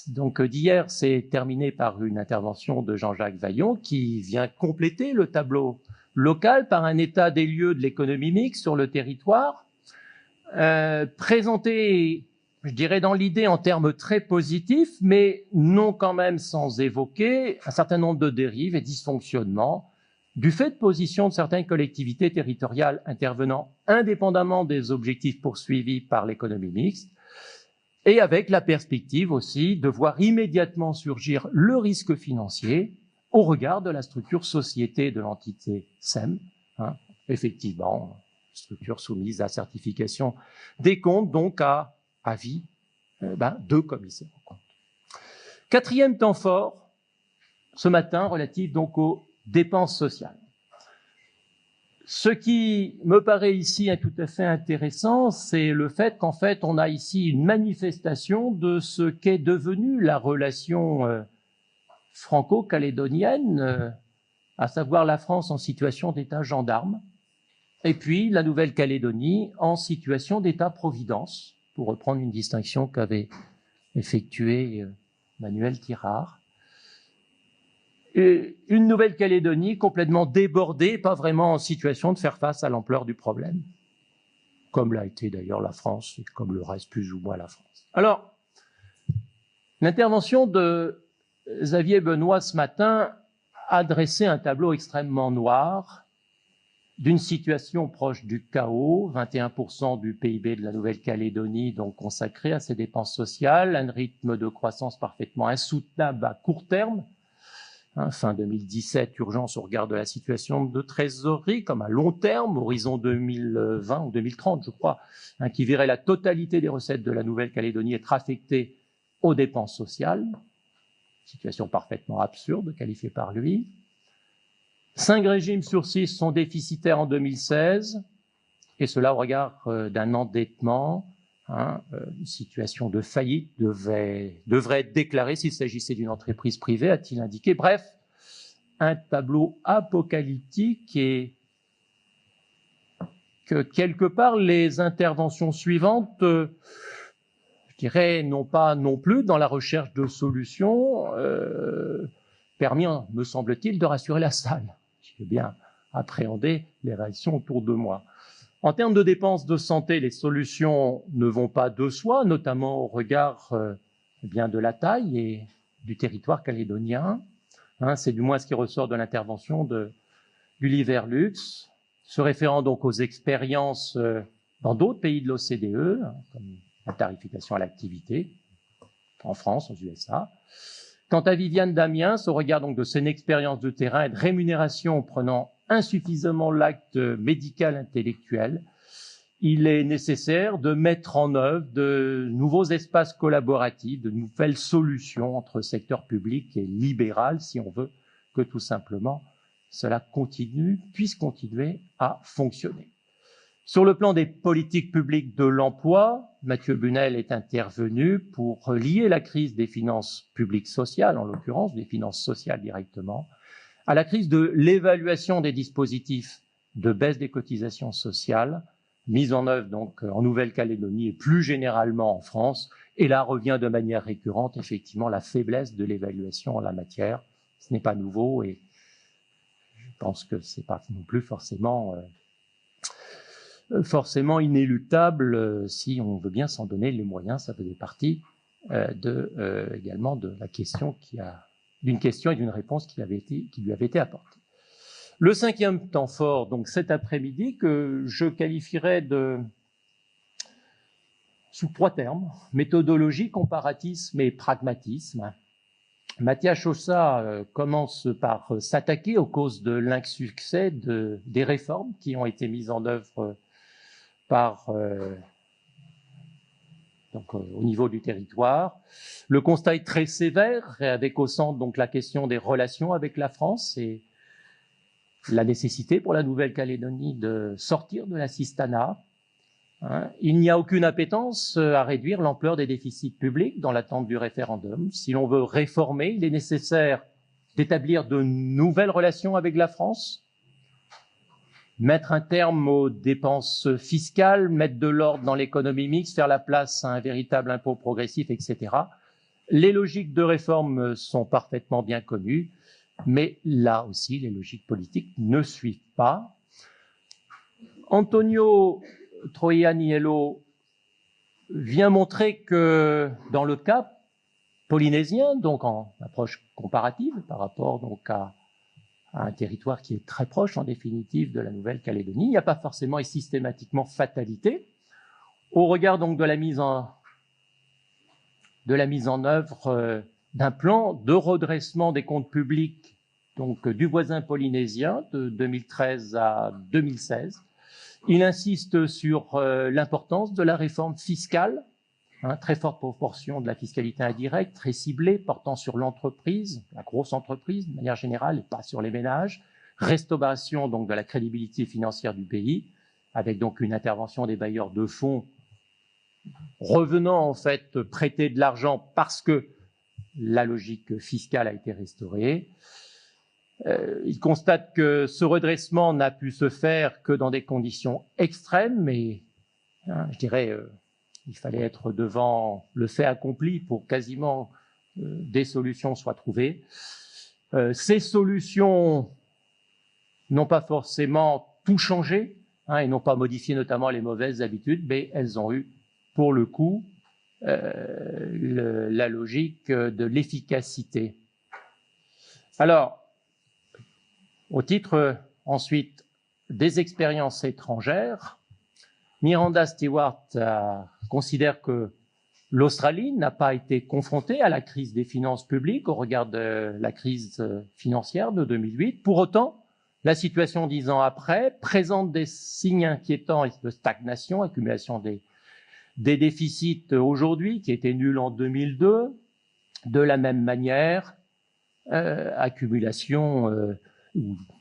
donc d'hier, s'est terminé par une intervention de Jean-Jacques Vaillon qui vient compléter le tableau locale par un état des lieux de l'économie mixte sur le territoire, présenté, je dirais, dans l'idée en termes très positifs, mais non quand même sans évoquer un certain nombre de dérives et dysfonctionnements du fait de positions de certaines collectivités territoriales intervenant indépendamment des objectifs poursuivis par l'économie mixte, et avec la perspective aussi de voir immédiatement surgir le risque financier au regard de la structure société de l'entité SEM, effectivement, structure soumise à certification des comptes, donc à avis de commissaires aux comptes. Quatrième temps fort, ce matin, relatif donc aux dépenses sociales. Ce qui me paraît ici tout à fait intéressant, c'est le fait qu'en fait, on a ici une manifestation de ce qu'est devenue la relation franco-calédonienne, à savoir la France en situation d'état gendarme, et puis la Nouvelle-Calédonie en situation d'état-providence, pour reprendre une distinction qu'avait effectuée Manuel Tirard. Et une Nouvelle-Calédonie complètement débordée, pas vraiment en situation de faire face à l'ampleur du problème, comme l'a été d'ailleurs la France, et comme le reste plus ou moins la France. Alors, l'intervention de Xavier Benoît ce matin a dressé un tableau extrêmement noir d'une situation proche du chaos, 21% du PIB de la Nouvelle-Calédonie donc consacré à ses dépenses sociales, un rythme de croissance parfaitement insoutenable à court terme, fin 2017, urgence au regard de la situation de trésorerie, comme à long terme, horizon 2020 ou 2030, je crois, qui verrait la totalité des recettes de la Nouvelle-Calédonie être affectée aux dépenses sociales, situation parfaitement absurde, qualifiée par lui. 5 régimes sur 6 sont déficitaires en 2016, et cela au regard d'un endettement, une situation de faillite devrait être déclarée s'il s'agissait d'une entreprise privée, a-t-il indiqué. Bref, un tableau apocalyptique et que quelque part les interventions suivantes, je dirais, n'ont pas non plus dans la recherche de solutions permis, me semble-t-il, de rassurer la salle. J'ai bien appréhendé les réactions autour de moi. En termes de dépenses de santé, les solutions ne vont pas de soi, notamment au regard de la taille et du territoire calédonien. C'est du moins ce qui ressort de l'intervention d'Uly Verlux, se référant donc aux expériences dans d'autres pays de l'OCDE, comme la tarification à l'activité, en France, aux USA. Quant à Viviane Damiens, au regard donc de son expérience de terrain et de rémunération prenant insuffisamment l'acte médical intellectuel, il est nécessaire de mettre en œuvre de nouveaux espaces collaboratifs, de nouvelles solutions entre secteur public et libéral, si on veut que tout simplement cela puisse continuer à fonctionner. Sur le plan des politiques publiques de l'emploi, Mathieu Bunel est intervenu pour lier la crise des finances publiques sociales, en l'occurrence des finances sociales directement, à la crise de l'évaluation des dispositifs de baisse des cotisations sociales, mise en œuvre donc en Nouvelle-Calédonie et plus généralement en France. Et là revient de manière récurrente effectivement la faiblesse de l'évaluation en la matière. Ce n'est pas nouveau et je pense que c'est pas non plus forcément inéluctable si on veut bien s'en donner les moyens. Ça faisait partie également de la question d'une question et d'une réponse qui lui avait été apportée. Le 5e temps fort, donc cet après-midi, que je qualifierais sous 3 termes, méthodologie, comparatisme et pragmatisme. Mathias Chossa commence par s'attaquer aux causes de l'insuccès des réformes qui ont été mises en œuvre au niveau du territoire. Le constat est très sévère, avec au centre donc la question des relations avec la France et la nécessité pour la Nouvelle-Calédonie de sortir de l'assistanat. Il n'y a aucune appétence à réduire l'ampleur des déficits publics dans l'attente du référendum. Si l'on veut réformer, il est nécessaire d'établir de nouvelles relations avec la France, mettre un terme aux dépenses fiscales, mettre de l'ordre dans l'économie mixte, faire la place à un véritable impôt progressif, etc. Les logiques de réforme sont parfaitement bien connues. Mais là aussi, les logiques politiques ne suivent pas. Antonio Troianiello vient montrer que dans le cas polynésien, donc en approche comparative par rapport donc à un territoire qui est très proche en définitive de la Nouvelle-Calédonie, il n'y a pas forcément et systématiquement fatalité. Au regard donc de la mise en œuvre d'un plan de redressement des comptes publics donc du voisin polynésien de 2013 à 2016, il insiste sur l'importance de la réforme fiscale, très forte proportion de la fiscalité indirecte, très ciblée, portant sur l'entreprise, la grosse entreprise de manière générale, et pas sur les ménages, restauration donc de la crédibilité financière du pays, avec donc une intervention des bailleurs de fonds revenant en fait prêter de l'argent parce que la logique fiscale a été restaurée. Il constate que ce redressement n'a pu se faire que dans des conditions extrêmes, mais je dirais il fallait être devant le fait accompli pour quasiment des solutions soient trouvées. Ces solutions n'ont pas forcément tout changé et n'ont pas modifié notamment les mauvaises habitudes, mais elles ont eu pour le coup la logique de l'efficacité. Alors, au titre ensuite des expériences étrangères, Miranda Stewart considère que l'Australie n'a pas été confrontée à la crise des finances publiques au regard de la crise financière de 2008. Pour autant, la situation 10 ans après présente des signes inquiétants de stagnation, accumulation des déficits aujourd'hui qui étaient nuls en 2002. De la même manière, accumulation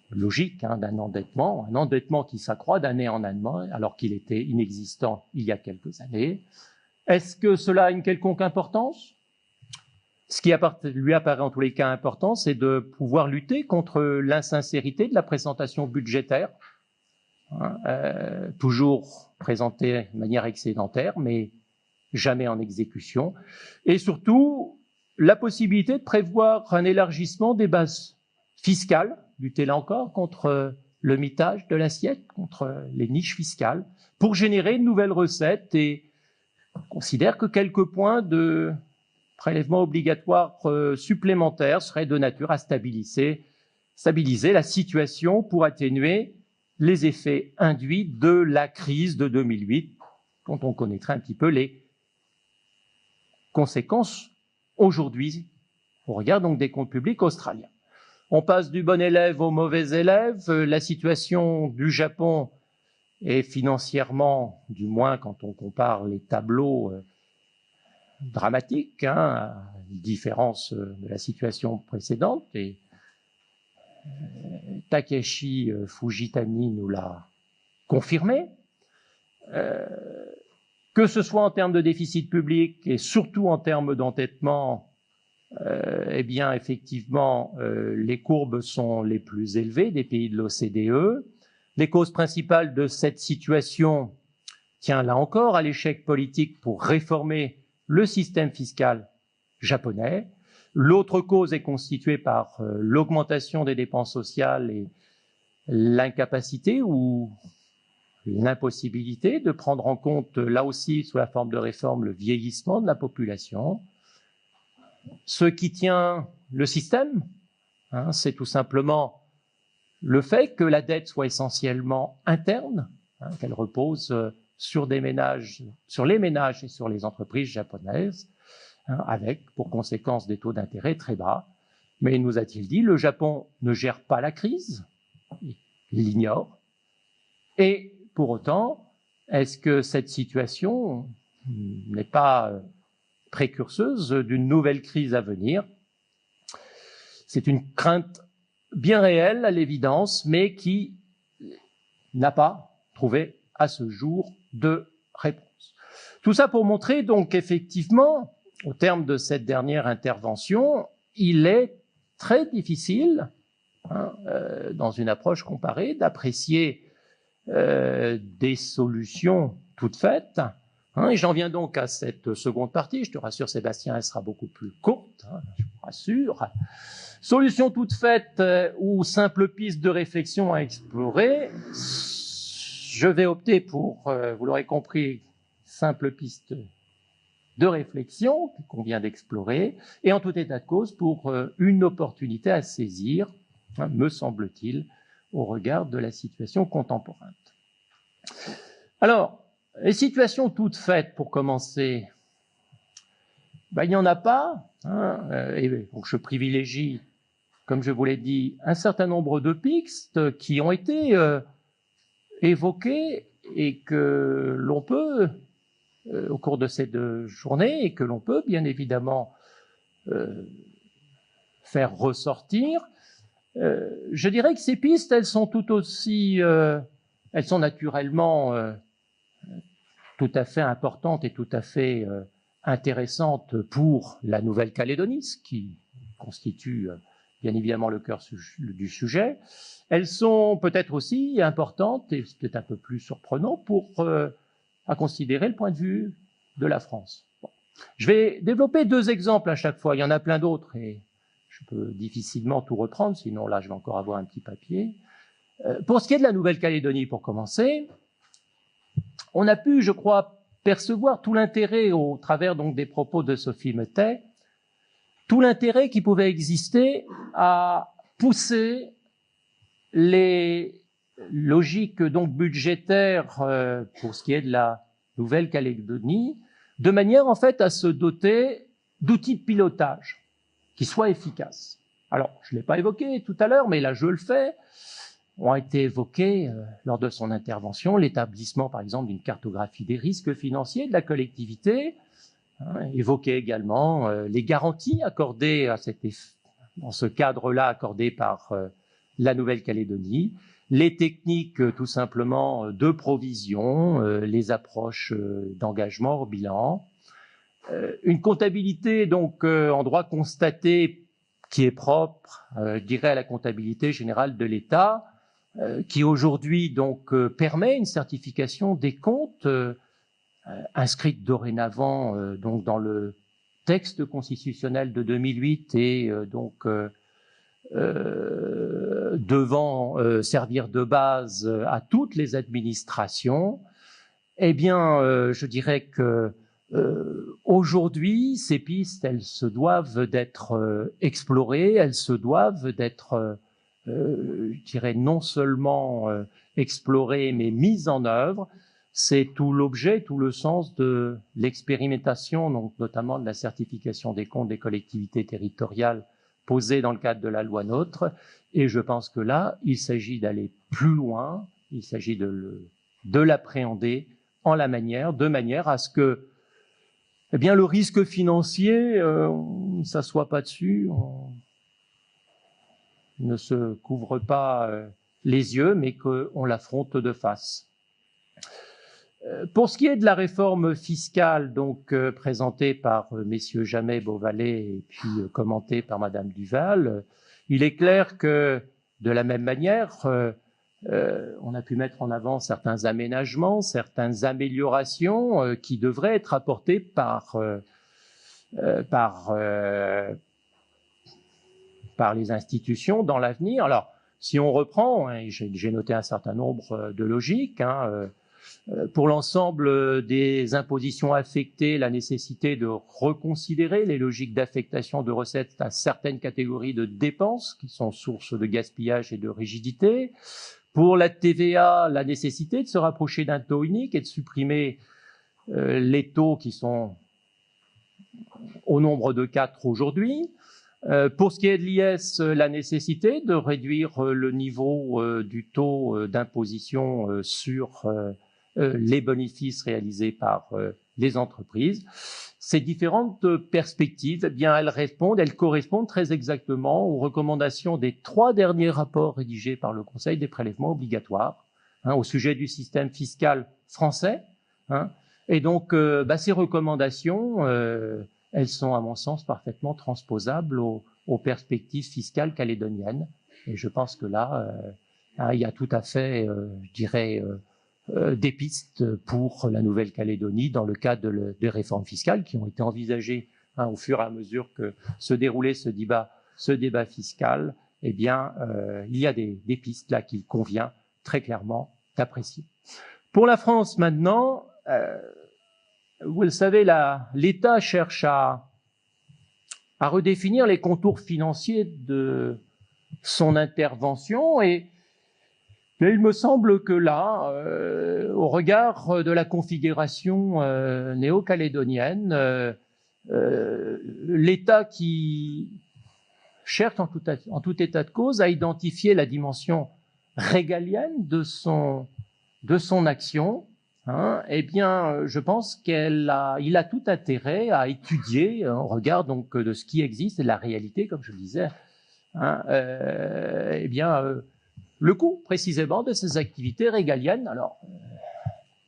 logique d'un endettement, un endettement qui s'accroît d'année en année alors qu'il était inexistant il y a quelques années. Est-ce que cela a une quelconque importance? Ce qui lui apparaît en tous les cas important, c'est de pouvoir lutter contre l'insincérité de la présentation budgétaire, toujours présentée de manière excédentaire, mais jamais en exécution, et surtout la possibilité de prévoir un élargissement des bases fiscales, lutter là encore contre le mitage de l'assiette, contre les niches fiscales, pour générer de nouvelles recettes, et on considère que quelques points de prélèvements obligatoires supplémentaires seraient de nature à stabiliser la situation pour atténuer les effets induits de la crise de 2008, dont on connaîtrait un petit peu les conséquences aujourd'hui au regard donc des comptes publics australiens. On passe du bon élève au mauvais élève. La situation du Japon est financièrement, du moins quand on compare les tableaux, dramatique, à différence de la situation précédente. Et Takeshi Fujitani nous l'a confirmé. Que ce soit en termes de déficit public et surtout en termes d'endettement, eh bien, effectivement, les courbes sont les plus élevées des pays de l'OCDE. Les causes principales de cette situation tiennent là encore à l'échec politique pour réformer le système fiscal japonais. L'autre cause est constituée par l'augmentation des dépenses sociales et l'incapacité ou l'impossibilité de prendre en compte, là aussi, sous la forme de réforme, le vieillissement de la population. Ce qui tient le système, c'est tout simplement le fait que la dette soit essentiellement interne, qu'elle repose sur les ménages et sur les entreprises japonaises, avec pour conséquence des taux d'intérêt très bas. Mais nous a-t-il dit, le Japon ne gère pas la crise, il l'ignore, et pour autant, est-ce que cette situation n'est pas précurseuse d'une nouvelle crise à venir? C'est une crainte bien réelle à l'évidence, mais qui n'a pas trouvé à ce jour de réponse. Tout ça pour montrer donc qu'effectivement, au terme de cette dernière intervention, il est très difficile, dans une approche comparée, d'apprécier des solutions toutes faites. Et j'en viens donc à cette seconde partie. Je te rassure, Sébastien, elle sera beaucoup plus courte. rassure. Solution toute faite ou simple piste de réflexion à explorer. Je vais opter pour, vous l'aurez compris, simple piste de réflexion qu'on vient d'explorer, et en tout état de cause pour une opportunité à saisir, hein, me semble-t-il, au regard de la situation contemporaine. Alors, les situations toutes faites, pour commencer, ben, il n'y en a pas, hein, et donc je privilégie, comme je vous l'ai dit, un certain nombre de pistes qui ont été évoquées et que l'on peut, au cours de ces 2 journées, et que l'on peut bien évidemment faire ressortir. Je dirais que ces pistes, elles sont tout aussi, elles sont naturellement tout à fait importantes et tout à fait intéressantes pour la Nouvelle-Calédonie, ce qui constitue bien évidemment le cœur du sujet. Elles sont peut-être aussi importantes, et c'est peut-être un peu plus surprenant, pour à considérer le point de vue de la France. Bon. Je vais développer 2 exemples à chaque fois, il y en a plein d'autres, et je peux difficilement tout reprendre, sinon là je vais encore avoir un petit papier. Pour ce qui est de la Nouvelle-Calédonie, pour commencer, on a pu, je crois, percevoir tout l'intérêt, au travers donc des propos de Sophie Mettet, tout l'intérêt qui pouvait exister à pousser les logiques donc budgétaires pour ce qui est de la Nouvelle-Calédonie, de manière en fait à se doter d'outils de pilotage qui soient efficaces. Alors, je ne l'ai pas évoqué tout à l'heure, mais là je le fais. Ont été évoqués lors de son intervention l'établissement, par exemple, d'une cartographie des risques financiers de la collectivité, hein, évoqué également les garanties accordées à dans ce cadre-là accordées par la Nouvelle-Calédonie, les techniques tout simplement de provision, les approches d'engagement au bilan, une comptabilité donc en droit constaté qui est propre, je dirais, à la comptabilité générale de l'État, qui aujourd'hui donc permet une certification des comptes inscrite dorénavant donc dans le texte constitutionnel de 2008 et donc devant servir de base à toutes les administrations. Eh bien, je dirais que aujourd'hui, ces pistes, elles se doivent d'être explorées, elles se doivent d'être je dirais non seulement explorée, mais mise en œuvre. C'est tout l'objet, tout le sens de l'expérimentation, donc notamment de la certification des comptes des collectivités territoriales posée dans le cadre de la loi NOTRe. Et je pense que là, il s'agit d'aller plus loin, il s'agit de l'appréhender de manière à ce que eh bien, le risque financier, on ne s'assoit pas dessus, on ne se couvre pas les yeux, mais qu'on l'affronte de face. Pour ce qui est de la réforme fiscale, donc présentée par messieurs Jamet, Beauvalet et puis commentée par madame Duval, il est clair que de la même manière, on a pu mettre en avant certains aménagements, certaines améliorations qui devraient être apportées par les institutions dans l'avenir. Alors, si on reprend, hein, j'ai noté un certain nombre de logiques, hein, pour l'ensemble des impositions affectées, la nécessité de reconsidérer les logiques d'affectation de recettes à certaines catégories de dépenses qui sont source de gaspillage et de rigidité. Pour la TVA, la nécessité de se rapprocher d'un taux unique et de supprimer les taux qui sont au nombre de 4 aujourd'hui. Pour ce qui est de l'IS, la nécessité de réduire le niveau du taux d'imposition sur les bénéfices réalisés par les entreprises. Ces différentes perspectives, eh bien, elles correspondent très exactement aux recommandations des 3 derniers rapports rédigés par le Conseil des prélèvements obligatoires, hein, au sujet du système fiscal français. Hein, et donc, ces recommandations, elles sont, à mon sens, parfaitement transposables aux perspectives fiscales calédoniennes. Et je pense que là, il y a tout à fait, je dirais, des pistes pour la Nouvelle-Calédonie dans le cadre des réformes fiscales qui ont été envisagées hein, au fur et à mesure que se déroulait ce débat fiscal, eh bien, il y a des pistes là qu'il convient très clairement d'apprécier. Pour la France maintenant, vous le savez, l'État cherche à redéfinir les contours financiers de son intervention et il me semble que là, au regard de la configuration néo-calédonienne, l'État qui cherche en tout état de cause à identifier la dimension régalienne de son action, hein, eh bien, je pense qu'il a tout intérêt à étudier, au regard donc de ce qui existe et de la réalité, comme je le disais, hein, eh bien, le coût précisément de ces activités régaliennes. Alors,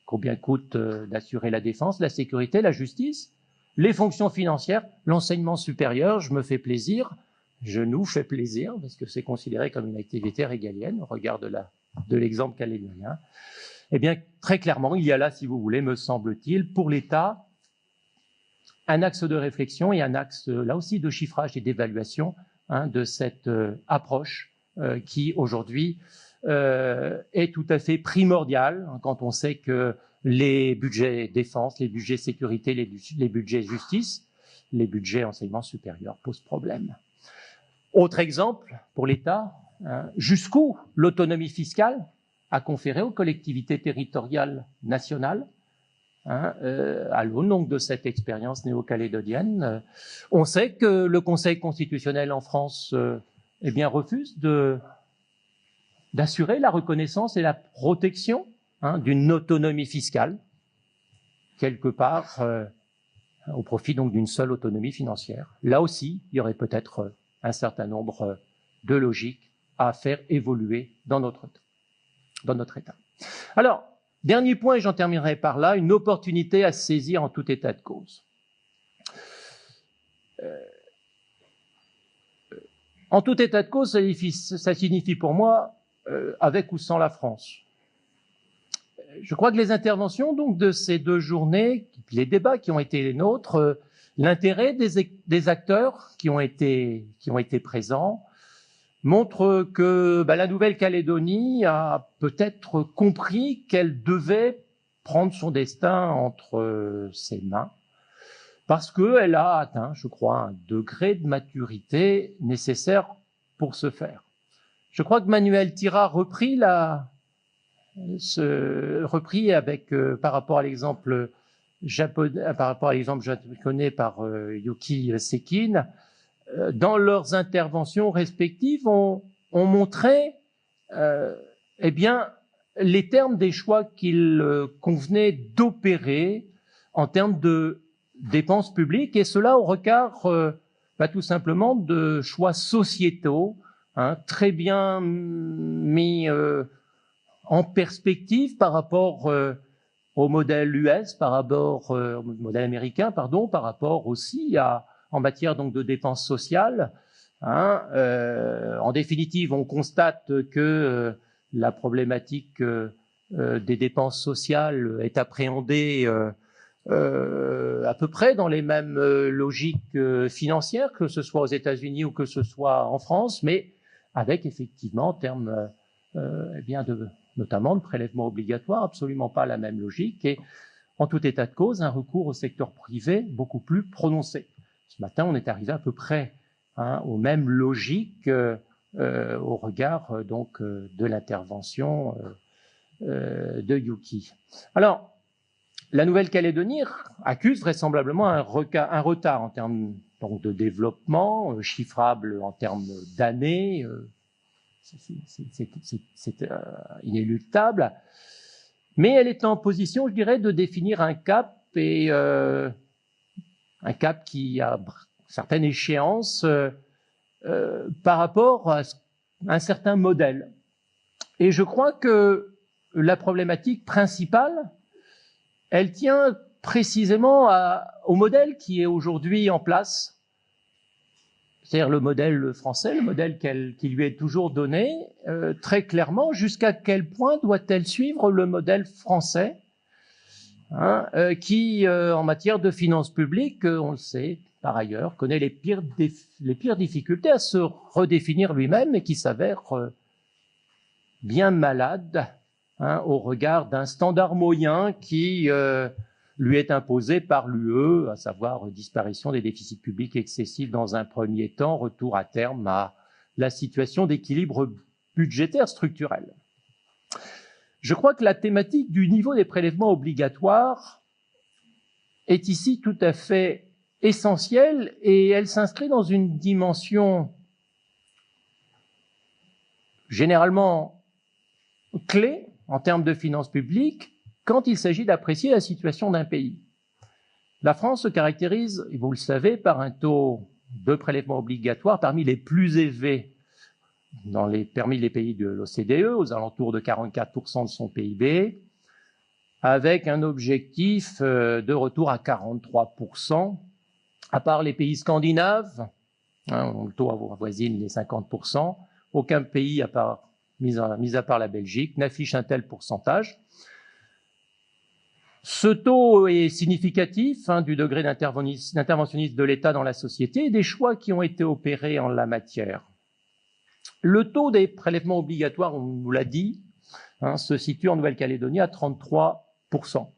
combien coûte d'assurer la défense, la sécurité, la justice, les fonctions financières, l'enseignement supérieur, je me fais plaisir, je nous fais plaisir, parce que c'est considéré comme une activité régalienne au regard de l'exemple calédonien. Eh bien, très clairement, il y a là, si vous voulez, me semble-t-il, pour l'État, un axe de réflexion et un axe, là aussi, de chiffrage et d'évaluation, hein, de cette approche qui, aujourd'hui, est tout à fait primordiale, hein, quand on sait que les budgets défense, les budgets sécurité, les budgets justice, les budgets enseignement supérieur posent problème. Autre exemple pour l'État, hein, jusqu'où l'autonomie fiscale a conféré aux collectivités territoriales nationales, hein, à l'aune donc de cette expérience néo-calédonienne. On sait que le Conseil constitutionnel en France eh bien, refuse d'assurer la reconnaissance et la protection, hein, d'une autonomie fiscale, quelque part au profit donc d'une seule autonomie financière. Là aussi, il y aurait peut-être un certain nombre de logiques à faire évoluer dans notre État. Alors, dernier point, et j'en terminerai par là, une opportunité à saisir en tout état de cause. En tout état de cause, ça signifie pour moi avec ou sans la France. Je crois que les interventions donc de ces 2 journées, les débats qui ont été les nôtres, l'intérêt des acteurs qui ont été présents, montrent que la Nouvelle-Calédonie a peut-être compris qu'elle devait prendre son destin entre ses mains, parce qu'elle a atteint, je crois, un degré de maturité nécessaire pour ce faire. Je crois que Manuel Thira repris avec par rapport à l'exemple japonais par Yuki Sekin, dans leurs interventions respectives, ont montré eh bien, les termes des choix qu'il convenait d'opérer en termes de dépenses publiques, et cela au regard tout simplement de choix sociétaux, hein, très bien mis en perspective par rapport au modèle US, par rapport au modèle américain, pardon, par rapport aussi en matière donc de dépenses sociales. Hein, en définitive, on constate que la problématique des dépenses sociales est appréhendée à peu près dans les mêmes logiques financières, que ce soit aux États-Unis ou que ce soit en France, mais avec effectivement en termes eh bien notamment de prélèvements obligatoires, absolument pas la même logique, et en tout état de cause, un recours au secteur privé beaucoup plus prononcé. Ce matin, on est arrivé à peu près aux mêmes logiques au regard donc de l'intervention de Yuki. Alors, la Nouvelle-Calédonie accuse vraisemblablement un retard en termes donc, de développement, chiffrable en termes d'années, c'est inéluctable, mais elle est en position, je dirais, de définir un cap, et un cap qui a certaines échéances par rapport à un certain modèle. Et je crois que la problématique principale, elle tient précisément au modèle qui est aujourd'hui en place, c'est-à-dire le modèle français, le modèle qui lui est toujours donné, très clairement, jusqu'à quel point doit-elle suivre le modèle français, qui, en matière de finances publiques, on le sait par ailleurs, connaît les pires difficultés à se redéfinir lui-même et qui s'avère bien malade au regard d'un standard moyen qui lui est imposé par l'UE, à savoir disparition des déficits publics excessifs dans un premier temps, retour à terme à la situation d'équilibre budgétaire structurel. Je crois que la thématique du niveau des prélèvements obligatoires est ici tout à fait essentielle et elle s'inscrit dans une dimension généralement clé en termes de finances publiques quand il s'agit d'apprécier la situation d'un pays. La France se caractérise, et vous le savez, par un taux de prélèvements obligatoires parmi les plus élevés parmi les pays de l'OCDE, aux alentours de 44% de son PIB, avec un objectif de retour à 43%, à part les pays scandinaves, le taux avoisine les 50%, aucun pays, mis à part la Belgique, n'affiche un tel pourcentage. Ce taux est significatif du degré d'interventionnisme de l'État dans la société et des choix qui ont été opérés en la matière. Le taux des prélèvements obligatoires, on nous l'a dit, se situe en Nouvelle-Calédonie à 33%.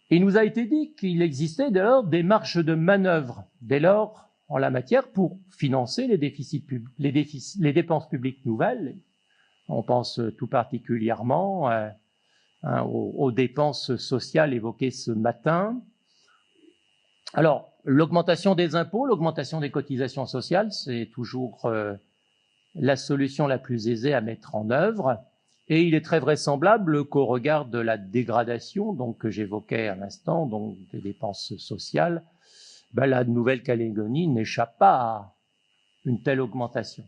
Il nous a été dit qu'il existait dès lors des marges de manœuvre, dès lors, en la matière, pour financer les dépenses publiques nouvelles. On pense tout particulièrement aux dépenses sociales évoquées ce matin. Alors, l'augmentation des impôts, l'augmentation des cotisations sociales, c'est toujours la solution la plus aisée à mettre en œuvre. Et il est très vraisemblable qu'au regard de la dégradation que j'évoquais à l'instant, donc des dépenses sociales, la Nouvelle-Calédonie n'échappe pas à une telle augmentation.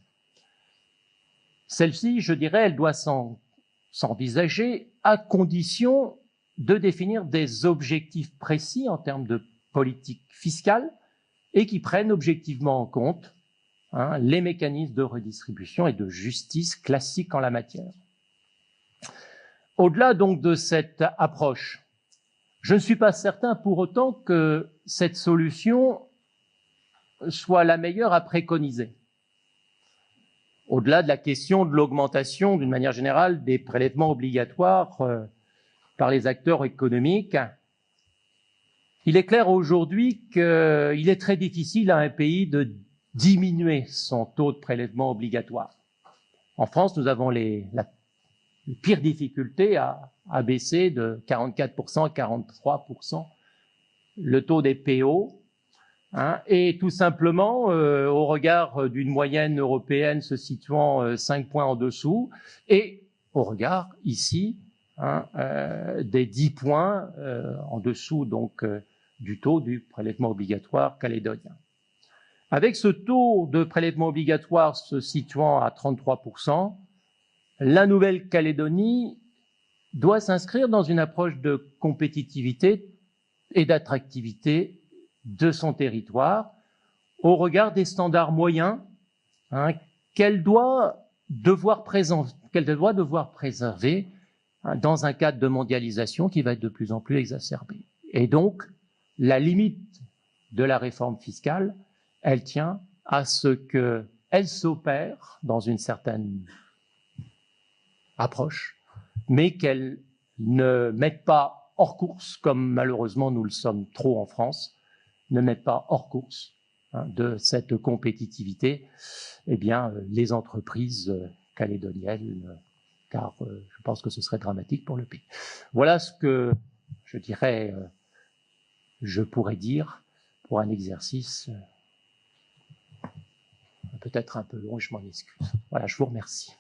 Celle-ci, je dirais, elle doit s'envisager à condition de définir des objectifs précis en termes de politique fiscale et qui prennent objectivement en compte les mécanismes de redistribution et de justice classiques en la matière. Au-delà donc de cette approche, je ne suis pas certain pour autant que cette solution soit la meilleure à préconiser. Au-delà de la question de l'augmentation, d'une manière générale, des prélèvements obligatoires par les acteurs économiques, il est clair aujourd'hui qu'il est très difficile à un pays de diminuer son taux de prélèvement obligatoire. En France, nous avons les pires difficultés à baisser de 44% à 43% le taux des PO, et tout simplement, au regard d'une moyenne européenne se situant 5 points en dessous, et au regard, ici, des 10 points en dessous donc du taux du prélèvement obligatoire calédonien. Avec ce taux de prélèvement obligatoire se situant à 33%, la Nouvelle-Calédonie doit s'inscrire dans une approche de compétitivité et d'attractivité de son territoire au regard des standards moyens qu'elle doit devoir préserver dans un cadre de mondialisation qui va être de plus en plus exacerbé. Et donc, la limite de la réforme fiscale, elle tient à ce qu'elle s'opère dans une certaine approche, mais qu'elle ne mette pas hors course, comme malheureusement nous le sommes trop en France, ne mette pas hors course de cette compétitivité les entreprises calédoniennes, car je pense que ce serait dramatique pour le pays. Voilà ce que je dirais, je pourrais dire pour un exercice peut-être un peu long, je m'en excuse. Voilà, je vous remercie.